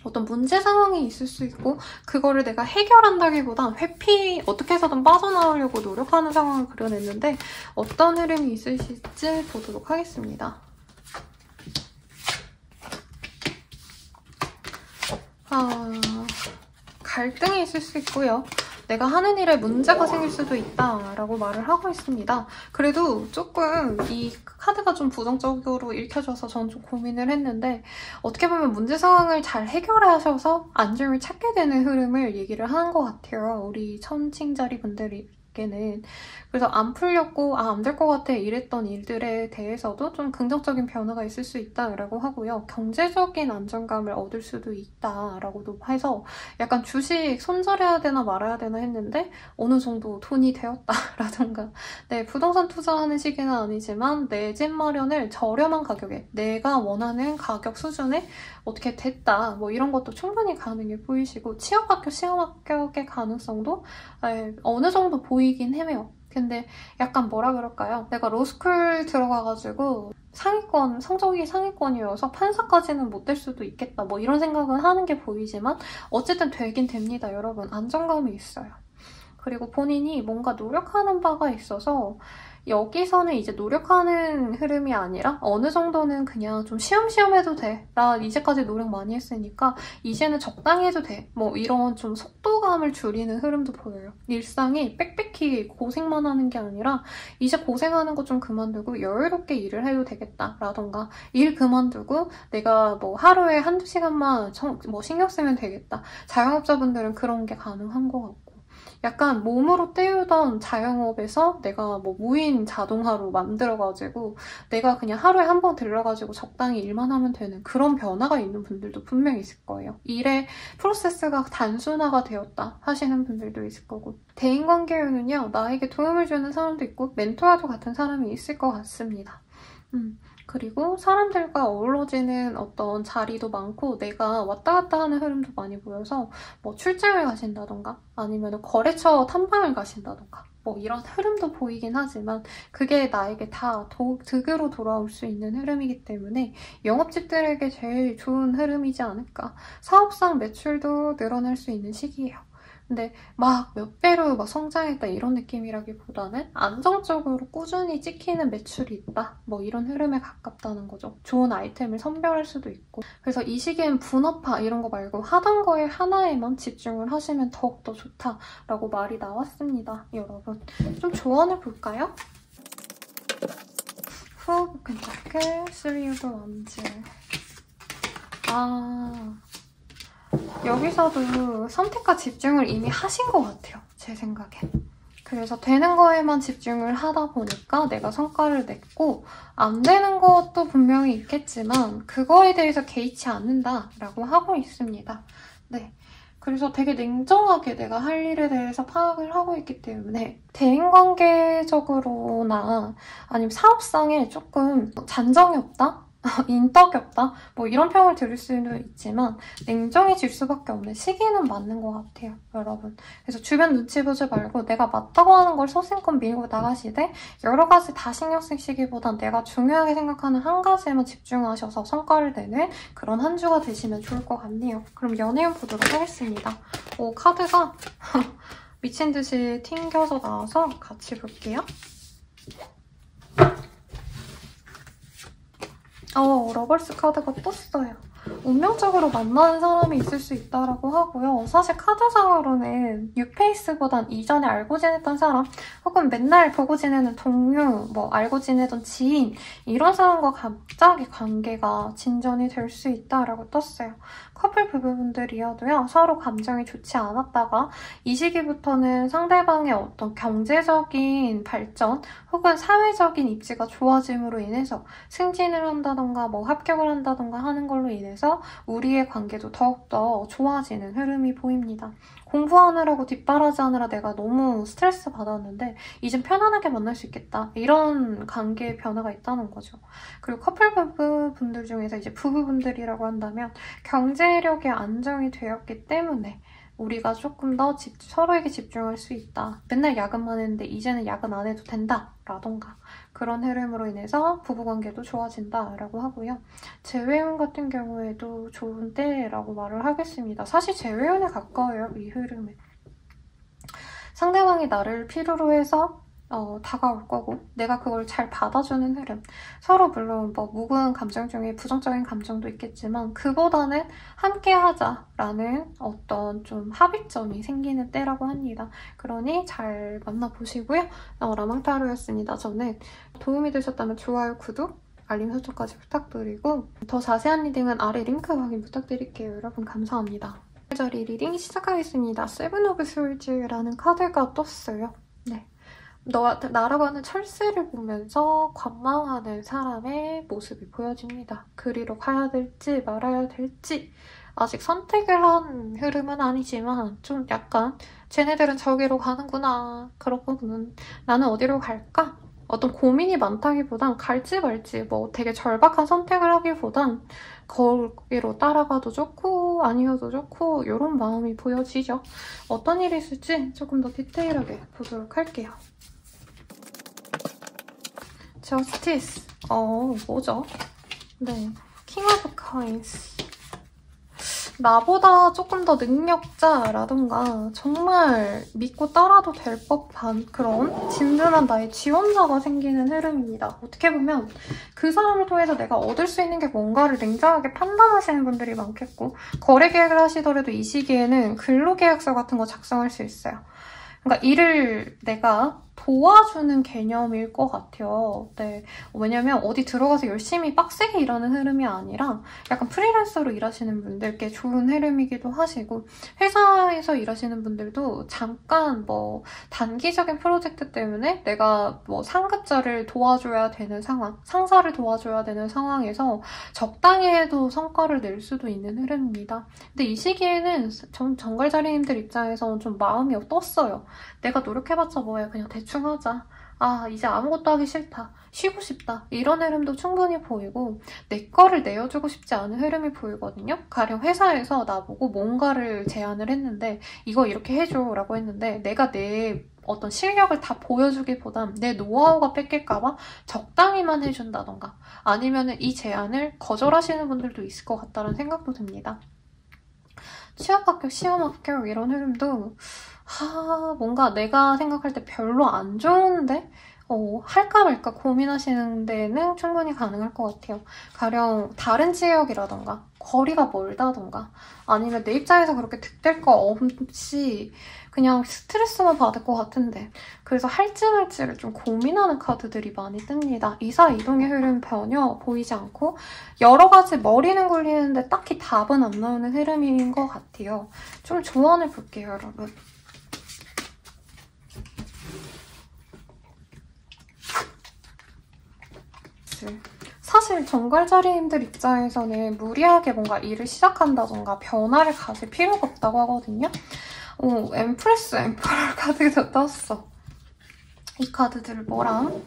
어떤 문제 상황이 있을 수 있고 그거를 내가 해결한다기보단 회피, 어떻게 해서든 빠져나오려고 노력하는 상황을 그려냈는데 어떤 흐름이 있으실지 보도록 하겠습니다. 갈등이 있을 수 있고요. 내가 하는 일에 문제가 생길 수도 있다라고 말을 하고 있습니다. 그래도 조금 이 카드가 좀 부정적으로 읽혀져서 전 좀 고민을 했는데 어떻게 보면 문제 상황을 잘 해결하셔서 안정을 찾게 되는 흐름을 얘기를 하는 것 같아요. 우리 천칭자리 분들이. 는 그래서 안 풀렸고 안 될 것 같아 이랬던 일들에 대해서도 좀 긍정적인 변화가 있을 수 있다라고 하고요. 경제적인 안정감을 얻을 수도 있다라고도 해서 약간 주식 손절해야 되나 말아야 되나 했는데 어느 정도 돈이 되었다라던가 네, 부동산 투자하는 시기는 아니지만 내 집 마련을 저렴한 가격에 내가 원하는 가격 수준에 어떻게 됐다 뭐 이런 것도 충분히 가능해 보이시고 취업 시험 합격의 가능성도 어느 정도 보이긴 해요. 근데 약간 뭐라 그럴까요? 내가 로스쿨 들어가가지고 상위권, 성적이 상위권이어서 판사까지는 못 될 수도 있겠다 뭐 이런 생각은 하는 게 보이지만 어쨌든 되긴 됩니다, 여러분. 안정감이 있어요. 그리고 본인이 뭔가 노력하는 바가 있어서 여기서는 이제 노력하는 흐름이 아니라 어느 정도는 그냥 좀 쉬엄쉬엄 해도 돼. 나 이제까지 노력 많이 했으니까 이제는 적당히 해도 돼. 뭐 이런 좀 속도감을 줄이는 흐름도 보여요. 일상이 빽빽히 고생만 하는 게 아니라 이제 고생하는 거 좀 그만두고 여유롭게 일을 해도 되겠다라던가 일 그만두고 내가 뭐 하루에 한두 시간만 뭐 신경 쓰면 되겠다. 자영업자분들은 그런 게 가능한 것 같고 약간 몸으로 때우던 자영업에서 내가 뭐 무인 자동화로 만들어가지고 내가 그냥 하루에 한 번 들러가지고 적당히 일만 하면 되는 그런 변화가 있는 분들도 분명히 있을 거예요. 일의 프로세스가 단순화가 되었다 하시는 분들도 있을 거고 대인관계로는요. 나에게 도움을 주는 사람도 있고 멘토와도 같은 사람이 있을 것 같습니다. 그리고 사람들과 어우러지는 어떤 자리도 많고 내가 왔다 갔다 하는 흐름도 많이 보여서 뭐 출장을 가신다던가 아니면 거래처 탐방을 가신다던가 뭐 이런 흐름도 보이긴 하지만 그게 나에게 다 득으로 돌아올 수 있는 흐름이기 때문에 영업직들에게 제일 좋은 흐름이지 않을까. 사업상 매출도 늘어날 수 있는 시기예요. 근데 막 몇 배로 막 성장했다 이런 느낌이라기보다는 안정적으로 꾸준히 찍히는 매출이 있다 뭐 이런 흐름에 가깝다는 거죠. 좋은 아이템을 선별할 수도 있고 그래서 이 시기엔 분업화 이런 거 말고 하던 거에 하나에만 집중을 하시면 더욱더 좋다라고 말이 나왔습니다. 여러분 좀 조언을 볼까요? 후 펜타클 3 오브 원즈 여기서도 선택과 집중을 이미 하신 것 같아요. 제 생각엔. 그래서 되는 거에만 집중을 하다 보니까 내가 성과를 냈고 안 되는 것도 분명히 있겠지만 그거에 대해서 개의치 않는다라고 하고 있습니다. 네. 그래서 되게 냉정하게 내가 할 일에 대해서 파악을 하고 있기 때문에 대인관계적으로나 아니면 사업상에 조금 잔정이 없다? 인덕이 없다? 뭐 이런 평을 들을 수는 있지만 냉정해질 수밖에 없는 시기는 맞는 것 같아요, 여러분. 그래서 주변 눈치 보지 말고 내가 맞다고 하는 걸 소신껏 밀고 나가시되 여러 가지 다 신경 쓰시기보단 내가 중요하게 생각하는 한 가지에만 집중하셔서 성과를 내는 그런 한 주가 되시면 좋을 것 같네요. 그럼 연애운 보도록 하겠습니다. 카드가 미친 듯이 튕겨서 나와서 같이 볼게요. 러벌스 카드가 떴어요. 운명적으로 만나는 사람이 있을 수 있다고 하고요. 사실 카드상으로는 뉴페이스보단 이전에 알고 지냈던 사람 혹은 맨날 보고 지내는 동료, 뭐 알고 지내던 지인 이런 사람과 갑자기 관계가 진전이 될 수 있다고 떴어요. 커플 부부분들이어도요. 서로 감정이 좋지 않았다가 이 시기부터는 상대방의 어떤 경제적인 발전 혹은 사회적인 입지가 좋아짐으로 인해서 승진을 한다던가 뭐 합격을 한다던가 하는 걸로 인해서 우리의 관계도 더욱더 좋아지는 흐름이 보입니다. 공부하느라고 뒷바라지하느라 내가 너무 스트레스 받았는데 이젠 편안하게 만날 수 있겠다. 이런 관계의 변화가 있다는 거죠. 그리고 커플 부부분들 중에서 이제 부부분들이라고 한다면 경제력이 안정이 되었기 때문에 우리가 조금 더 서로에게 집중할 수 있다. 맨날 야근만 했는데 이제는 야근 안 해도 된다. 라던가 그런 흐름으로 인해서 부부관계도 좋아진다라고 하고요. 재회운 같은 경우에도 좋은 때라고 말을 하겠습니다. 사실 재회운에 가까워요. 이 흐름에. 상대방이 나를 필요로 해서 다가올 거고 내가 그걸 잘 받아주는 흐름. 서로 물론 뭐 묵은 감정 중에 부정적인 감정도 있겠지만 그보다는 함께 하자라는 어떤 좀 합의점이 생기는 때라고 합니다. 그러니 잘 만나보시고요. 라망타로였습니다. 저는 도움이 되셨다면 좋아요, 구독, 알림 설정까지 부탁드리고 더 자세한 리딩은 아래 링크 확인 부탁드릴게요. 여러분 감사합니다. 자리 리딩 시작하겠습니다. 세븐 오브 솔즈라는 카드가 떴어요. 네. 날아가는 철새를 보면서 관망하는 사람의 모습이 보여집니다. 그리로 가야 될지 말아야 될지 아직 선택을 한 흐름은 아니지만 좀 약간 쟤네들은 저기로 가는구나. 그렇구나. 나는 어디로 갈까? 어떤 고민이 많다기보단 갈지 말지 뭐 되게 절박한 선택을 하기보단 거기로 따라가도 좋고 아니어도 좋고 이런 마음이 보여지죠. 어떤 일이 있을지 조금 더 디테일하게 보도록 할게요. 저스티스. 뭐죠? 네. 킹 오브 코인스. 나보다 조금 더 능력자라던가 정말 믿고 따라도 될 법한 그런 든든한 나의 지원자가 생기는 흐름입니다. 어떻게 보면 그 사람을 통해서 내가 얻을 수 있는 게 뭔가를 냉정하게 판단하시는 분들이 많겠고 거래 계획을 하시더라도 이 시기에는 근로계약서 같은 거 작성할 수 있어요. 그러니까 일을 내가 도와주는 개념일 것 같아요. 네. 왜냐면 어디 들어가서 열심히 빡세게 일하는 흐름이 아니라 약간 프리랜서로 일하시는 분들께 좋은 흐름이기도 하시고 회사에서 일하시는 분들도 잠깐 뭐 단기적인 프로젝트 때문에 내가 뭐 상급자를 도와줘야 되는 상황, 상사를 도와줘야 되는 상황에서 적당히 해도 성과를 낼 수도 있는 흐름입니다. 근데 이 시기에는 정갈자리님들 입장에서는 좀 마음이 떴어요. 내가 노력해봤자 뭐야, 그냥 대충 하자. 아, 이제 아무것도 하기 싫다. 쉬고 싶다. 이런 흐름도 충분히 보이고 내 거를 내어주고 싶지 않은 흐름이 보이거든요. 가령 회사에서 나보고 뭔가를 제안을 했는데 이거 이렇게 해줘 라고 했는데 내가 내 어떤 실력을 다 보여주기보단 내 노하우가 뺏길까봐 적당히만 해준다던가 아니면 이 제안을 거절하시는 분들도 있을 것 같다는 생각도 듭니다. 취업 합격, 시험 합격 이런 흐름도 뭔가 내가 생각할 때 별로 안 좋은데 할까 말까 고민하시는 데는 충분히 가능할 것 같아요. 가령 다른 지역이라던가 거리가 멀다던가 아니면 내 입장에서 그렇게 득될 거 없이 그냥 스트레스만 받을 것 같은데 그래서 할지 말지를 좀 고민하는 카드들이 많이 뜹니다. 이사 이동의 흐름 전혀 보이지 않고 여러 가지 머리는 굴리는데 딱히 답은 안 나오는 흐름인 것 같아요. 좀 조언을 볼게요, 여러분. 사실 정갈자리님들 입장에서는 무리하게 뭔가 일을 시작한다던가 변화를 가질 필요가 없다고 하거든요. 엠프레스 엠퍼럴 카드가 떴어. 이 카드들을 뭐랑?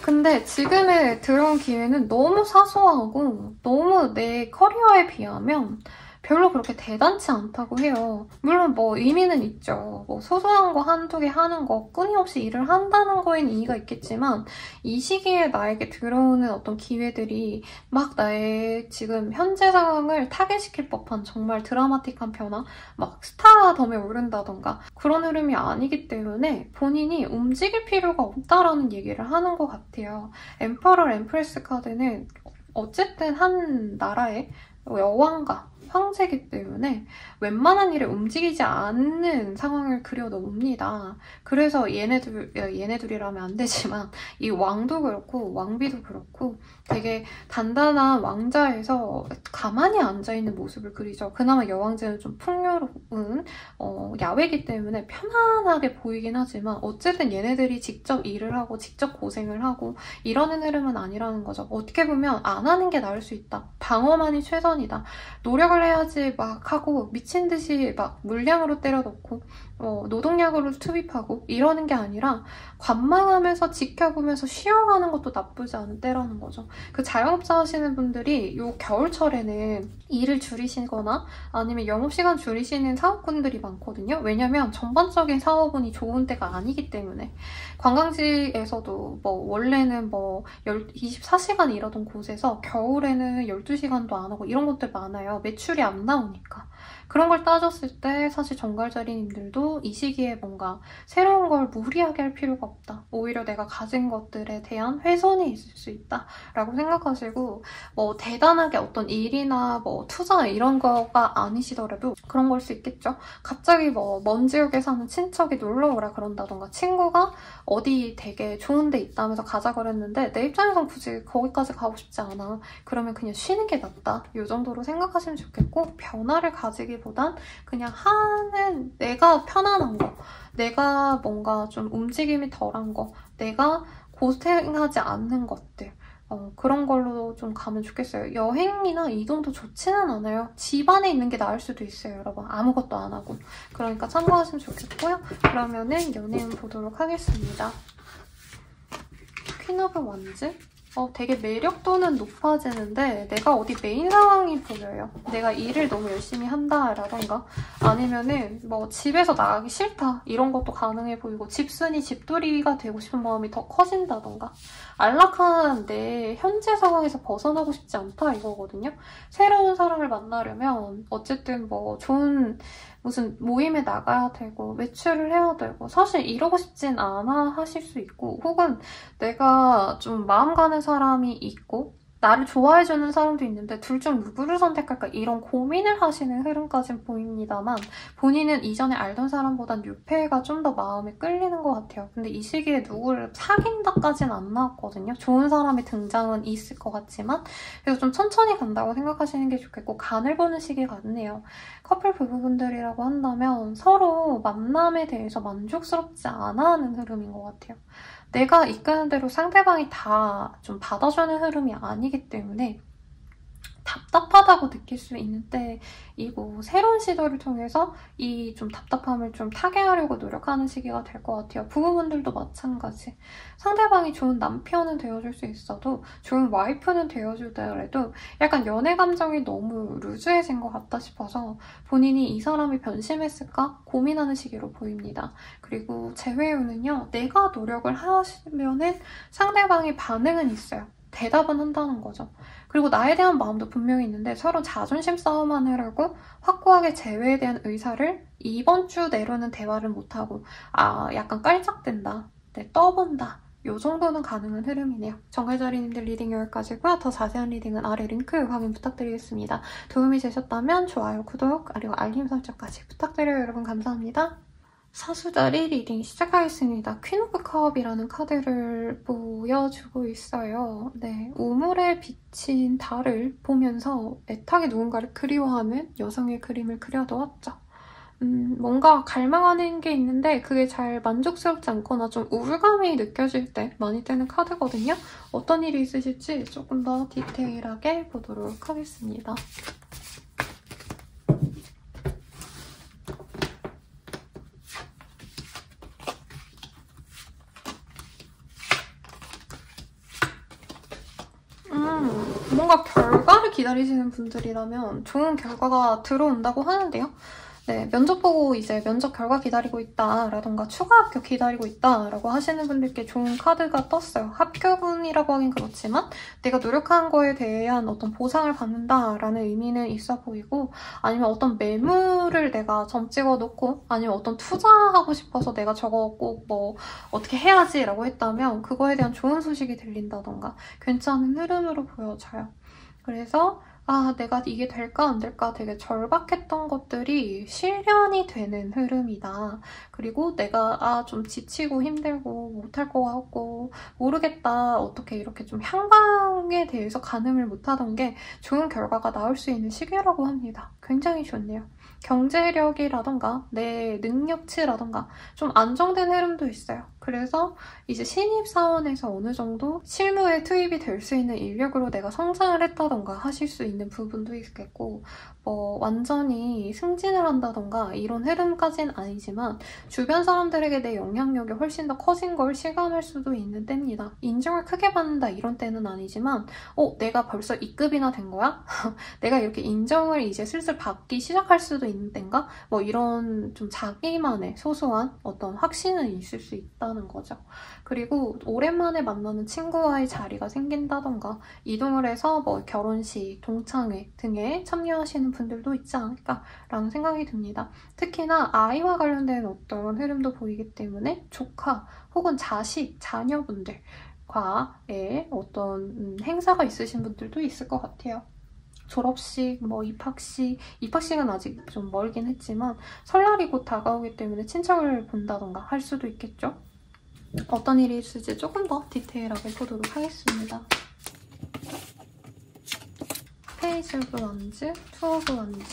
근데 지금에 들어온 기회는 너무 사소하고 너무 내 커리어에 비하면 별로 그렇게 대단치 않다고 해요. 물론 뭐 의미는 있죠. 뭐 소소한 거 한두 개 하는 거 끊임없이 일을 한다는 거에는 의의가 있겠지만 이 시기에 나에게 들어오는 어떤 기회들이 막 나의 지금 현재 상황을 타개시킬 법한 정말 드라마틱한 변화, 막 스타덤에 오른다던가 그런 흐름이 아니기 때문에 본인이 움직일 필요가 없다라는 얘기를 하는 것 같아요. 엠퍼럴 엠프레스 카드는 어쨌든 한 나라의 여왕과 황제이기 때문에 웬만한 일에 움직이지 않는 상황을 그려놓습니다. 그래서 얘네들이라면 안 되지만 이 왕도 그렇고 왕비도 그렇고 되게 단단한 왕자에서 가만히 앉아있는 모습을 그리죠. 그나마 여왕제는 좀 풍요로운 야외이기 때문에 편안하게 보이긴 하지만 어쨌든 얘네들이 직접 일을 하고 직접 고생을 하고 이러는 흐름은 아니라는 거죠. 어떻게 보면 안 하는 게 나을 수 있다. 방어만이 최선이다. 노력을 해야지 막 하고 미친 듯이 막 물량으로 때려넣고 노동력으로 투입하고 이러는 게 아니라 관망하면서 지켜보면서 쉬어가는 것도 나쁘지 않은 때라는 거죠. 그 자영업자 하시는 분들이 요 겨울철에는 일을 줄이시거나 아니면 영업시간 줄이시는 사업군들이 많거든요. 왜냐면 전반적인 사업운이 좋은 때가 아니기 때문에 관광지에서도 뭐 원래는 뭐 24시간 일하던 곳에서 겨울에는 12시간도 안 하고 이런 것들 많아요. 매출이 안 나오니까. 그런 걸 따졌을 때 사실 정갈자리님들도 이 시기에 뭔가 새로운 걸 무리하게 할 필요가 없다. 오히려 내가 가진 것들에 대한 훼손이 있을 수 있다라고 생각하시고 뭐 대단하게 어떤 일이나 뭐 투자 이런 거가 아니시더라도 그런 걸 수 있겠죠. 갑자기 뭐 먼 지역에 사는 친척이 놀러 오라 그런다던가 친구가 어디 되게 좋은 데 있다면서 가자 그랬는데 내 입장에선 굳이 거기까지 가고 싶지 않아. 그러면 그냥 쉬는 게 낫다. 이 정도로 생각하시면 좋겠고 변화를 가지기보단 그냥 하는 내가 편안한 거, 내가 뭔가 좀 움직임이 덜한 거, 내가 고생하지 않는 것들 그런 걸로 좀 가면 좋겠어요. 여행이나 이동도 좋지는 않아요. 집 안에 있는 게 나을 수도 있어요, 여러분. 아무것도 안 하고. 그러니까 참고하시면 좋겠고요. 그러면은 연예인 보도록 하겠습니다. 퀸 오브 원즈? 되게 매력도는 높아지는데 내가 어디 메인 상황이 보여요. 내가 일을 너무 열심히 한다라던가 아니면은 뭐 집에서 나가기 싫다 이런 것도 가능해 보이고 집순이 집돌이가 되고 싶은 마음이 더 커진다던가 안락한 내 현재 상황에서 벗어나고 싶지 않다 이거거든요. 새로운 사람을 만나려면 어쨌든 뭐 좋은 무슨 모임에 나가야 되고 외출을 해야 되고 사실 이러고 싶진 않아 하실 수 있고 혹은 내가 좀 마음 가는 사람이 있고 나를 좋아해주는 사람도 있는데 둘 중 누구를 선택할까 이런 고민을 하시는 흐름까진 보입니다만 본인은 이전에 알던 사람보단 뉴페가 좀 더 마음에 끌리는 것 같아요. 근데 이 시기에 누구를 사귄다까진 안 나왔거든요. 좋은 사람의 등장은 있을 것 같지만 그래서 좀 천천히 간다고 생각하시는 게 좋겠고 간을 보는 시기 같네요. 커플 부부분들이라고 한다면 서로 만남에 대해서 만족스럽지 않아 하는 흐름인 것 같아요. 내가 이끄는 대로 상대방이 다 좀 받아주는 흐름이 아니기 때문에 답답하다고 느낄 수 있는 때이고 새로운 시도를 통해서 이 좀 답답함을 좀 타개하려고 노력하는 시기가 될 것 같아요. 부부분들도 마찬가지. 상대방이 좋은 남편은 되어줄 수 있어도 좋은 와이프는 되어주더라도 약간 연애 감정이 너무 루즈해진 것 같다 싶어서 본인이 이 사람이 변심했을까 고민하는 시기로 보입니다. 그리고 재회유는요. 내가 노력을 하시면은 상대방의 반응은 있어요. 대답은 한다는 거죠. 그리고 나에 대한 마음도 분명히 있는데 서로 자존심 싸움만 하려고 확고하게 재회에 대한 의사를 이번 주 내로는 대화를 못하고 약간 깔짝댄다, 떠본다 이 정도는 가능한 흐름이네요. 정갈자리님들 리딩 여기까지고요. 더 자세한 리딩은 아래 링크 확인 부탁드리겠습니다. 도움이 되셨다면 좋아요, 구독, 그리고 알림 설정까지 부탁드려요. 여러분 감사합니다. 사수자리 리딩 시작하겠습니다. 퀸 오브 컵이라는 카드를 보여주고 있어요. 네, 우물에 비친 달을 보면서 애타게 누군가를 그리워하는 여성의 그림을 그려놓았죠. 뭔가 갈망하는 게 있는데 그게 잘 만족스럽지 않거나 좀 우울감이 느껴질 때 많이 뜨는 카드거든요. 어떤 일이 있으실지 조금 더 디테일하게 보도록 하겠습니다. 뭔가 결과를 기다리시는 분들이라면 좋은 결과가 들어온다고 하는데요. 네, 면접 보고 이제 면접 결과 기다리고 있다라던가 추가 합격 기다리고 있다라고 하시는 분들께 좋은 카드가 떴어요. 합격운이라고 하긴 그렇지만 내가 노력한 거에 대한 어떤 보상을 받는다라는 의미는 있어 보이고 아니면 어떤 매물을 내가 점 찍어놓고 아니면 어떤 투자하고 싶어서 내가 저거 꼭 뭐 어떻게 해야지라고 했다면 그거에 대한 좋은 소식이 들린다던가 괜찮은 흐름으로 보여져요. 그래서 내가 이게 될까 안 될까 되게 절박했던 것들이 실현이 되는 흐름이다. 그리고 내가 좀 지치고 힘들고 못할 것 같고 모르겠다. 어떻게 이렇게 좀 향방에 대해서 가늠을 못하던 게 좋은 결과가 나올 수 있는 시기라고 합니다. 굉장히 좋네요. 경제력이라던가 내 능력치라던가 좀 안정된 흐름도 있어요. 그래서 이제 신입사원에서 어느 정도 실무에 투입이 될 수 있는 인력으로 내가 성장을 했다던가 하실 수 있는 부분도 있겠고 완전히 승진을 한다던가 이런 흐름까지는 아니지만 주변 사람들에게 내 영향력이 훨씬 더 커진 걸 실감할 수도 있는 때입니다. 인정을 크게 받는다 이런 때는 아니지만 내가 벌써 2급이나 된 거야? 내가 이렇게 인정을 이제 슬슬 받기 시작할 수도 있는 때인가? 이런 좀 자기만의 소소한 어떤 확신은 있을 수 있다는 거죠. 그리고 오랜만에 만나는 친구와의 자리가 생긴다던가 이동을 해서 뭐 결혼식, 동창회 등에 참여하시는 분들도 있지 않을까라는 생각이 듭니다. 특히나 아이와 관련된 어떤 흐름도 보이기 때문에 조카 혹은 자식, 자녀분들과의 어떤 행사가 있으신 분들도 있을 것 같아요. 졸업식, 뭐 입학식은 아직 좀 멀긴 했지만 설날이 곧 다가오기 때문에 친척을 본다던가 할 수도 있겠죠. 어떤 일이 있을지 조금 더 디테일하게 보도록 하겠습니다. 페이지 오브 원즈, 투 오브 원즈.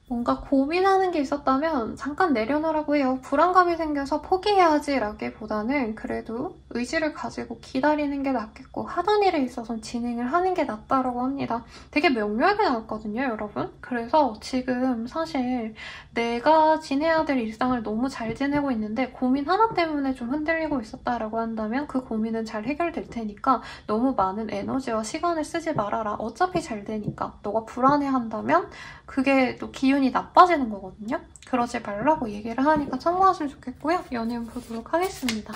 뭔가 고민하는 게 있었다면 잠깐 내려놓으라고 해요. 불안감이 생겨서 포기해야지 라기보다는 그래도 의지를 가지고 기다리는 게 낫겠고 하던 일에 있어서는 진행을 하는 게 낫다라고 합니다. 되게 명료하게 나왔거든요, 여러분. 그래서 지금 사실 내가 지내야 될 일상을 너무 잘 지내고 있는데 고민 하나 때문에 좀 흔들리고 있었다라고 한다면 그 고민은 잘 해결될 테니까 너무 많은 에너지와 시간을 쓰지 말아라. 어차피 잘 되니까. 너가 불안해한다면 그게 또 기운이 나빠지는 거거든요. 그러지 말라고 얘기를 하니까 참고하시면 좋겠고요. 연애운 보도록 하겠습니다.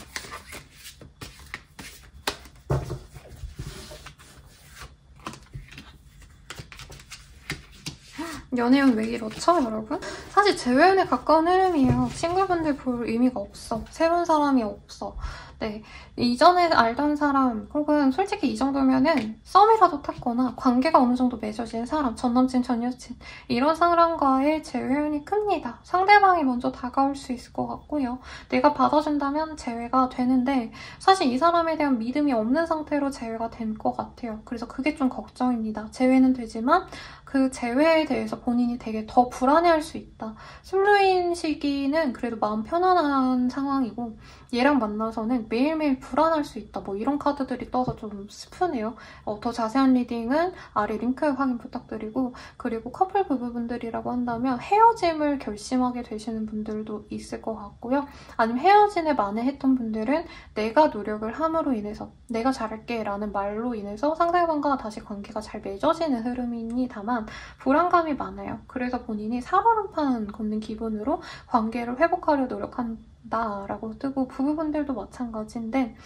연애운 왜 이렇죠, 여러분? 사실 재회운에 가까운 흐름이에요. 친구분들 볼 의미가 없어. 새로운 사람이 없어. 네, 이전에 알던 사람 혹은 솔직히 이 정도면은 썸이라도 탔거나 관계가 어느 정도 맺어진 사람, 전남친, 전여친 이런 사람과의 재회운이 큽니다. 상대방이 먼저 다가올 수 있을 것 같고요. 내가 받아준다면 재회가 되는데 사실 이 사람에 대한 믿음이 없는 상태로 재회가 된 것 같아요. 그래서 그게 좀 걱정입니다. 재회는 되지만 그 재회에 대해서 본인이 되게 더 불안해할 수 있다. 술루인 시기는 그래도 마음 편안한 상황이고 얘랑 만나서는 매일매일 불안할 수 있다. 뭐 이런 카드들이 떠서 좀 슬프네요. 더 자세한 리딩은 아래 링크 확인 부탁드리고 그리고 커플 부부분들이라고 한다면 헤어짐을 결심하게 되시는 분들도 있을 것 같고요. 아니면 헤어짐에 만회했던 분들은 내가 노력을 함으로 인해서 내가 잘할게 라는 말로 인해서 상대방과 다시 관계가 잘 맺어지는 흐름입니다만 불안감이 많아요. 그래서 본인이 살얼음판 걷는 기분으로 관계를 회복하려 노력한다 라고 뜨고 부부분들도 마찬가지인데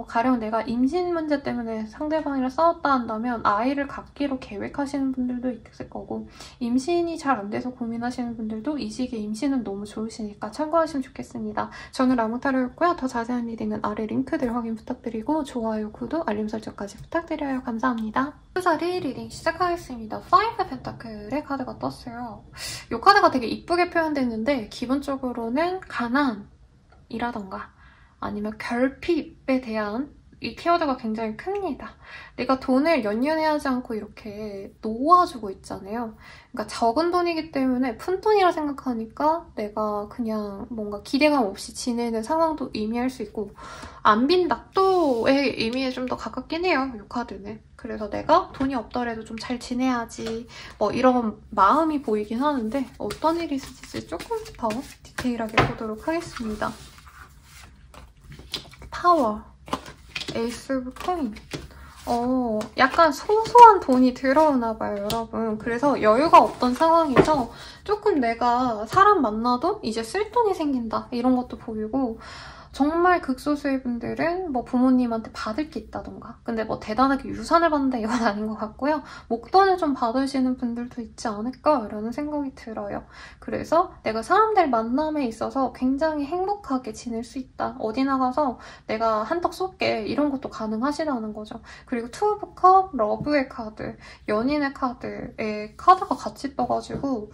가령 내가 임신 문제 때문에 상대방이랑 싸웠다 한다면 아이를 갖기로 계획하시는 분들도 있을 거고 임신이 잘 안 돼서 고민하시는 분들도 이 시기에 임신은 너무 좋으시니까 참고하시면 좋겠습니다. 저는 라무타로였고요. 더 자세한 리딩은 아래 링크들 확인 부탁드리고 좋아요, 구독, 알림 설정까지 부탁드려요. 감사합니다. 자리 리딩 시작하겠습니다. 파이브 펜타클의 카드가 떴어요. 이 카드가 되게 이쁘게 표현됐는데 기본적으로는 가난이라던가 아니면 결핍에 대한 이 키워드가 굉장히 큽니다. 내가 돈을 연연해하지 않고 이렇게 놓아주고 있잖아요. 그러니까 적은 돈이기 때문에 푼돈이라 생각하니까 내가 그냥 뭔가 기대감 없이 지내는 상황도 의미할 수 있고 안 빈 낙도의 의미에 좀 더 가깝긴 해요, 이 카드는. 그래서 내가 돈이 없더라도 좀 잘 지내야지 뭐 이런 마음이 보이긴 하는데 어떤 일이 있을지 조금 더 디테일하게 보도록 하겠습니다. 파워, 에이스 오브 코인. 약간 소소한 돈이 들어오나 봐요, 여러분. 그래서 여유가 없던 상황에서 조금 내가 사람 만나도 이제 쓸 돈이 생긴다 이런 것도 보이고 정말 극소수의 분들은 뭐 부모님한테 받을 게 있다던가 근데 뭐 대단하게 유산을 받는다 이건 아닌 것 같고요. 목돈을 좀 받으시는 분들도 있지 않을까라는 생각이 들어요. 그래서 내가 사람들 만남에 있어서 굉장히 행복하게 지낼 수 있다. 어디 나가서 내가 한턱 쏠게 이런 것도 가능하시다는 거죠. 그리고 투 오브 컵, 러브의 카드, 연인의 카드에 카드가 같이 떠가지고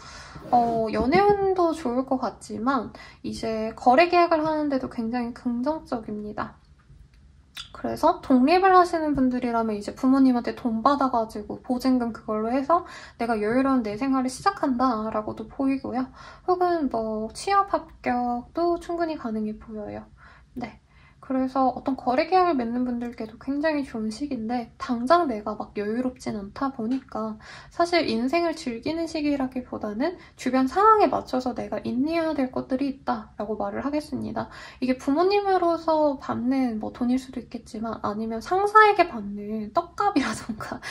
연애운도 좋을 것 같지만 이제 거래 계약을 하는데도 굉장히 긍정적입니다. 그래서 독립을 하시는 분들이라면 이제 부모님한테 돈 받아가지고 보증금 그걸로 해서 내가 여유로운 내 생활을 시작한다 라고도 보이고요. 혹은 뭐 취업 합격도 충분히 가능해 보여요. 네. 그래서 어떤 거래 계약을 맺는 분들께도 굉장히 좋은 시기인데 당장 내가 막 여유롭진 않다 보니까 사실 인생을 즐기는 시기라기보다는 주변 상황에 맞춰서 내가 인내해야 될 것들이 있다라고 말을 하겠습니다. 이게 부모님으로서 받는 뭐 돈일 수도 있겠지만 아니면 상사에게 받는 떡값이라던가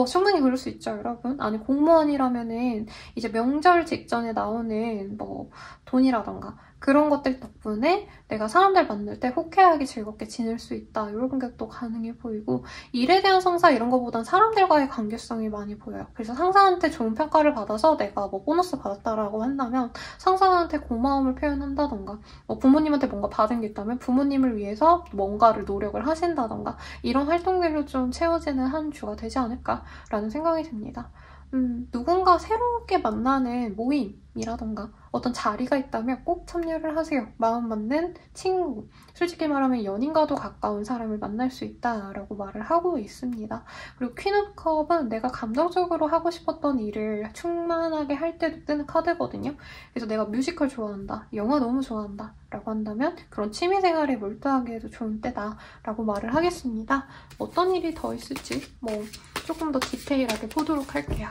충분히 그럴 수 있죠, 여러분. 아니 공무원이라면은 이제 명절 직전에 나오는 뭐 돈이라던가 그런 것들 덕분에 내가 사람들 만날 때 호쾌하게 즐겁게 지낼 수 있다. 이런 게 또 가능해 보이고 일에 대한 성사 이런 거보단 사람들과의 관계성이 많이 보여요. 그래서 상사한테 좋은 평가를 받아서 내가 뭐 보너스 받았다라고 한다면 상사한테 고마움을 표현한다던가 부모님한테 뭔가 받은 게 있다면 부모님을 위해서 뭔가를 노력을 하신다던가 이런 활동들로 좀 채워지는 한 주가 되지 않을까라는 생각이 듭니다. 누군가 새롭게 만나는 모임이라던가 어떤 자리가 있다면 꼭 참여를 하세요. 마음 맞는 친구, 솔직히 말하면 연인과도 가까운 사람을 만날 수 있다라고 말을 하고 있습니다. 그리고 퀸 오브 컵은 내가 감정적으로 하고 싶었던 일을 충만하게 할 때도 뜨는 카드거든요. 그래서 내가 뮤지컬 좋아한다, 영화 너무 좋아한다 라고 한다면 그런 취미생활에 몰두하기에도 좋은 때다 라고 말을 하겠습니다. 어떤 일이 더 있을지 조금 더 디테일하게 보도록 할게요.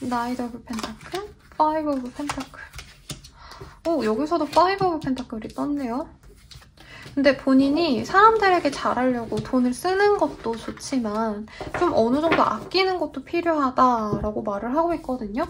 나이트 오브 펜타클, 파이브 오브 펜타클. 여기서도 파이브 오브 펜타클이 떴네요. 근데 본인이 사람들에게 잘하려고 돈을 쓰는 것도 좋지만 좀 어느 정도 아끼는 것도 필요하다라고 말을 하고 있거든요.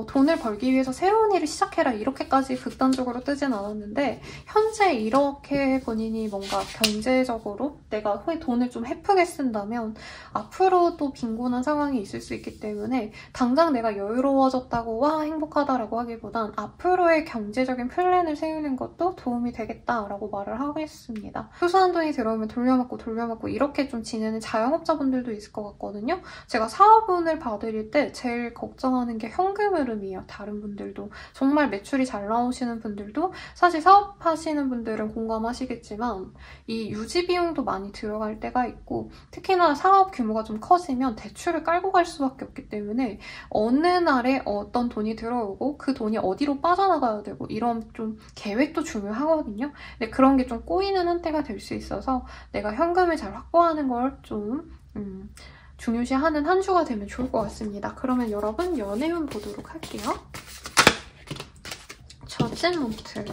돈을 벌기 위해서 새로운 일을 시작해라 이렇게까지 극단적으로 뜨진 않았는데 현재 이렇게 본인이 뭔가 경제적으로 내가 후에 돈을 좀 헤프게 쓴다면 앞으로도 빈곤한 상황이 있을 수 있기 때문에 당장 내가 여유로워졌다고 와 행복하다라고 하기보단 앞으로의 경제적인 플랜을 세우는 것도 도움이 되겠다라고 말을 하겠습니다. 소소한 돈이 들어오면 돌려막고 이렇게 좀 지내는 자영업자분들도 있을 것 같거든요. 제가 사업운을 봐드릴 때 제일 걱정하는 게 현금 흐름이에요. 다른 분들도 정말 매출이 잘 나오시는 분들도 사실 사업하시는 분들은 공감하시겠지만 이 유지 비용도 많이 들어갈 때가 있고 특히나 사업 규모가 좀 커지면 대출을 깔고 갈 수밖에 없기 때문에 어느 날에 어떤 돈이 들어오고 그 돈이 어디로 빠져나가야 되고 이런 좀 계획도 중요하거든요. 근데 그런 게 좀 꼬이는 한때가 될 수 있어서 내가 현금을 잘 확보하는 걸 좀 중요시하는 한 주가 되면 좋을 것 같습니다. 그러면 여러분 연애운 보도록 할게요. 저질먼트.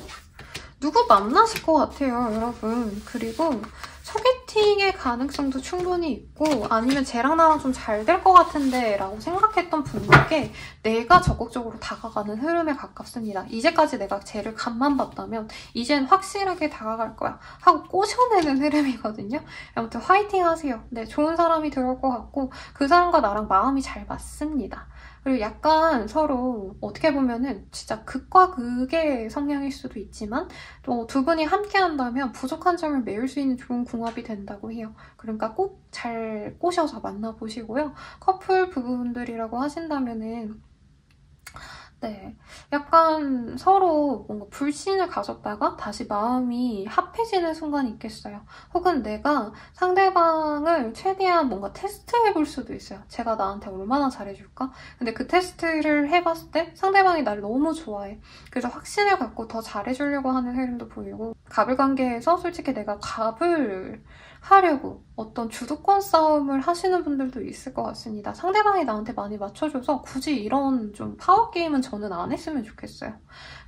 누구 만나실 것 같아요, 여러분. 그리고 소개팅의 가능성도 충분히 있고 아니면 쟤랑 나랑 좀 잘 될 것 같은데 라고 생각했던 분들께 내가 적극적으로 다가가는 흐름에 가깝습니다. 이제까지 내가 쟤를 간만 봤다면 이젠 확실하게 다가갈 거야 하고 꼬셔내는 흐름이거든요. 아무튼 화이팅 하세요. 네, 좋은 사람이 들어올 것 같고 그 사람과 나랑 마음이 잘 맞습니다. 그리고 약간 서로 어떻게 보면은 진짜 극과 극의 성향일 수도 있지만 또 두 분이 함께 한다면 부족한 점을 메울 수 있는 좋은 궁합이 된다고 해요. 그러니까 꼭 잘 꼬셔서 만나보시고요. 커플 부부분들이라고 하신다면은 네, 약간 서로 뭔가 불신을 가졌다가 다시 마음이 합해지는 순간이 있겠어요. 혹은 내가 상대방을 최대한 뭔가 테스트해볼 수도 있어요. 제가 나한테 얼마나 잘해줄까? 근데 그 테스트를 해봤을 때 상대방이 나를 너무 좋아해. 그래서 확신을 갖고 더 잘해주려고 하는 흐름도 보이고 갑을 관계에서 솔직히 내가 갑을 하려고 어떤 주도권 싸움을 하시는 분들도 있을 것 같습니다. 상대방이 나한테 많이 맞춰줘서 굳이 이런 좀 파워게임은 저는 안 했으면 좋겠어요.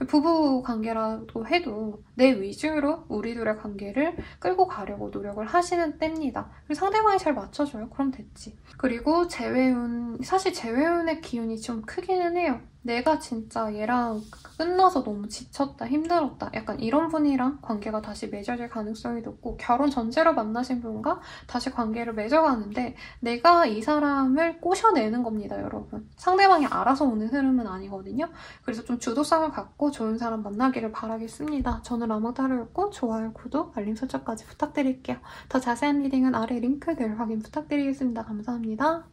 부부 관계라도 해도 내 위주로 우리 둘의 관계를 끌고 가려고 노력을 하시는 때입니다. 그리고 상대방이 잘 맞춰줘요. 그럼 됐지. 그리고 재회운, 사실 재회운의 기운이 좀 크기는 해요. 내가 진짜 얘랑 끝나서 너무 지쳤다, 힘들었다. 약간 이런 분이랑 관계가 다시 맺어질 가능성이 높고 결혼 전제로 만나신 분과 다시 관계를 맺어가는데 내가 이 사람을 꼬셔내는 겁니다, 여러분. 상대방이 알아서 오는 흐름은 아니거든요. 그래서 좀 주도성을 갖고 좋은 사람 만나기를 바라겠습니다. 저는 라마타로였고 좋아요, 구독, 알림 설정까지 부탁드릴게요. 더 자세한 리딩은 아래 링크들 확인 부탁드리겠습니다. 감사합니다.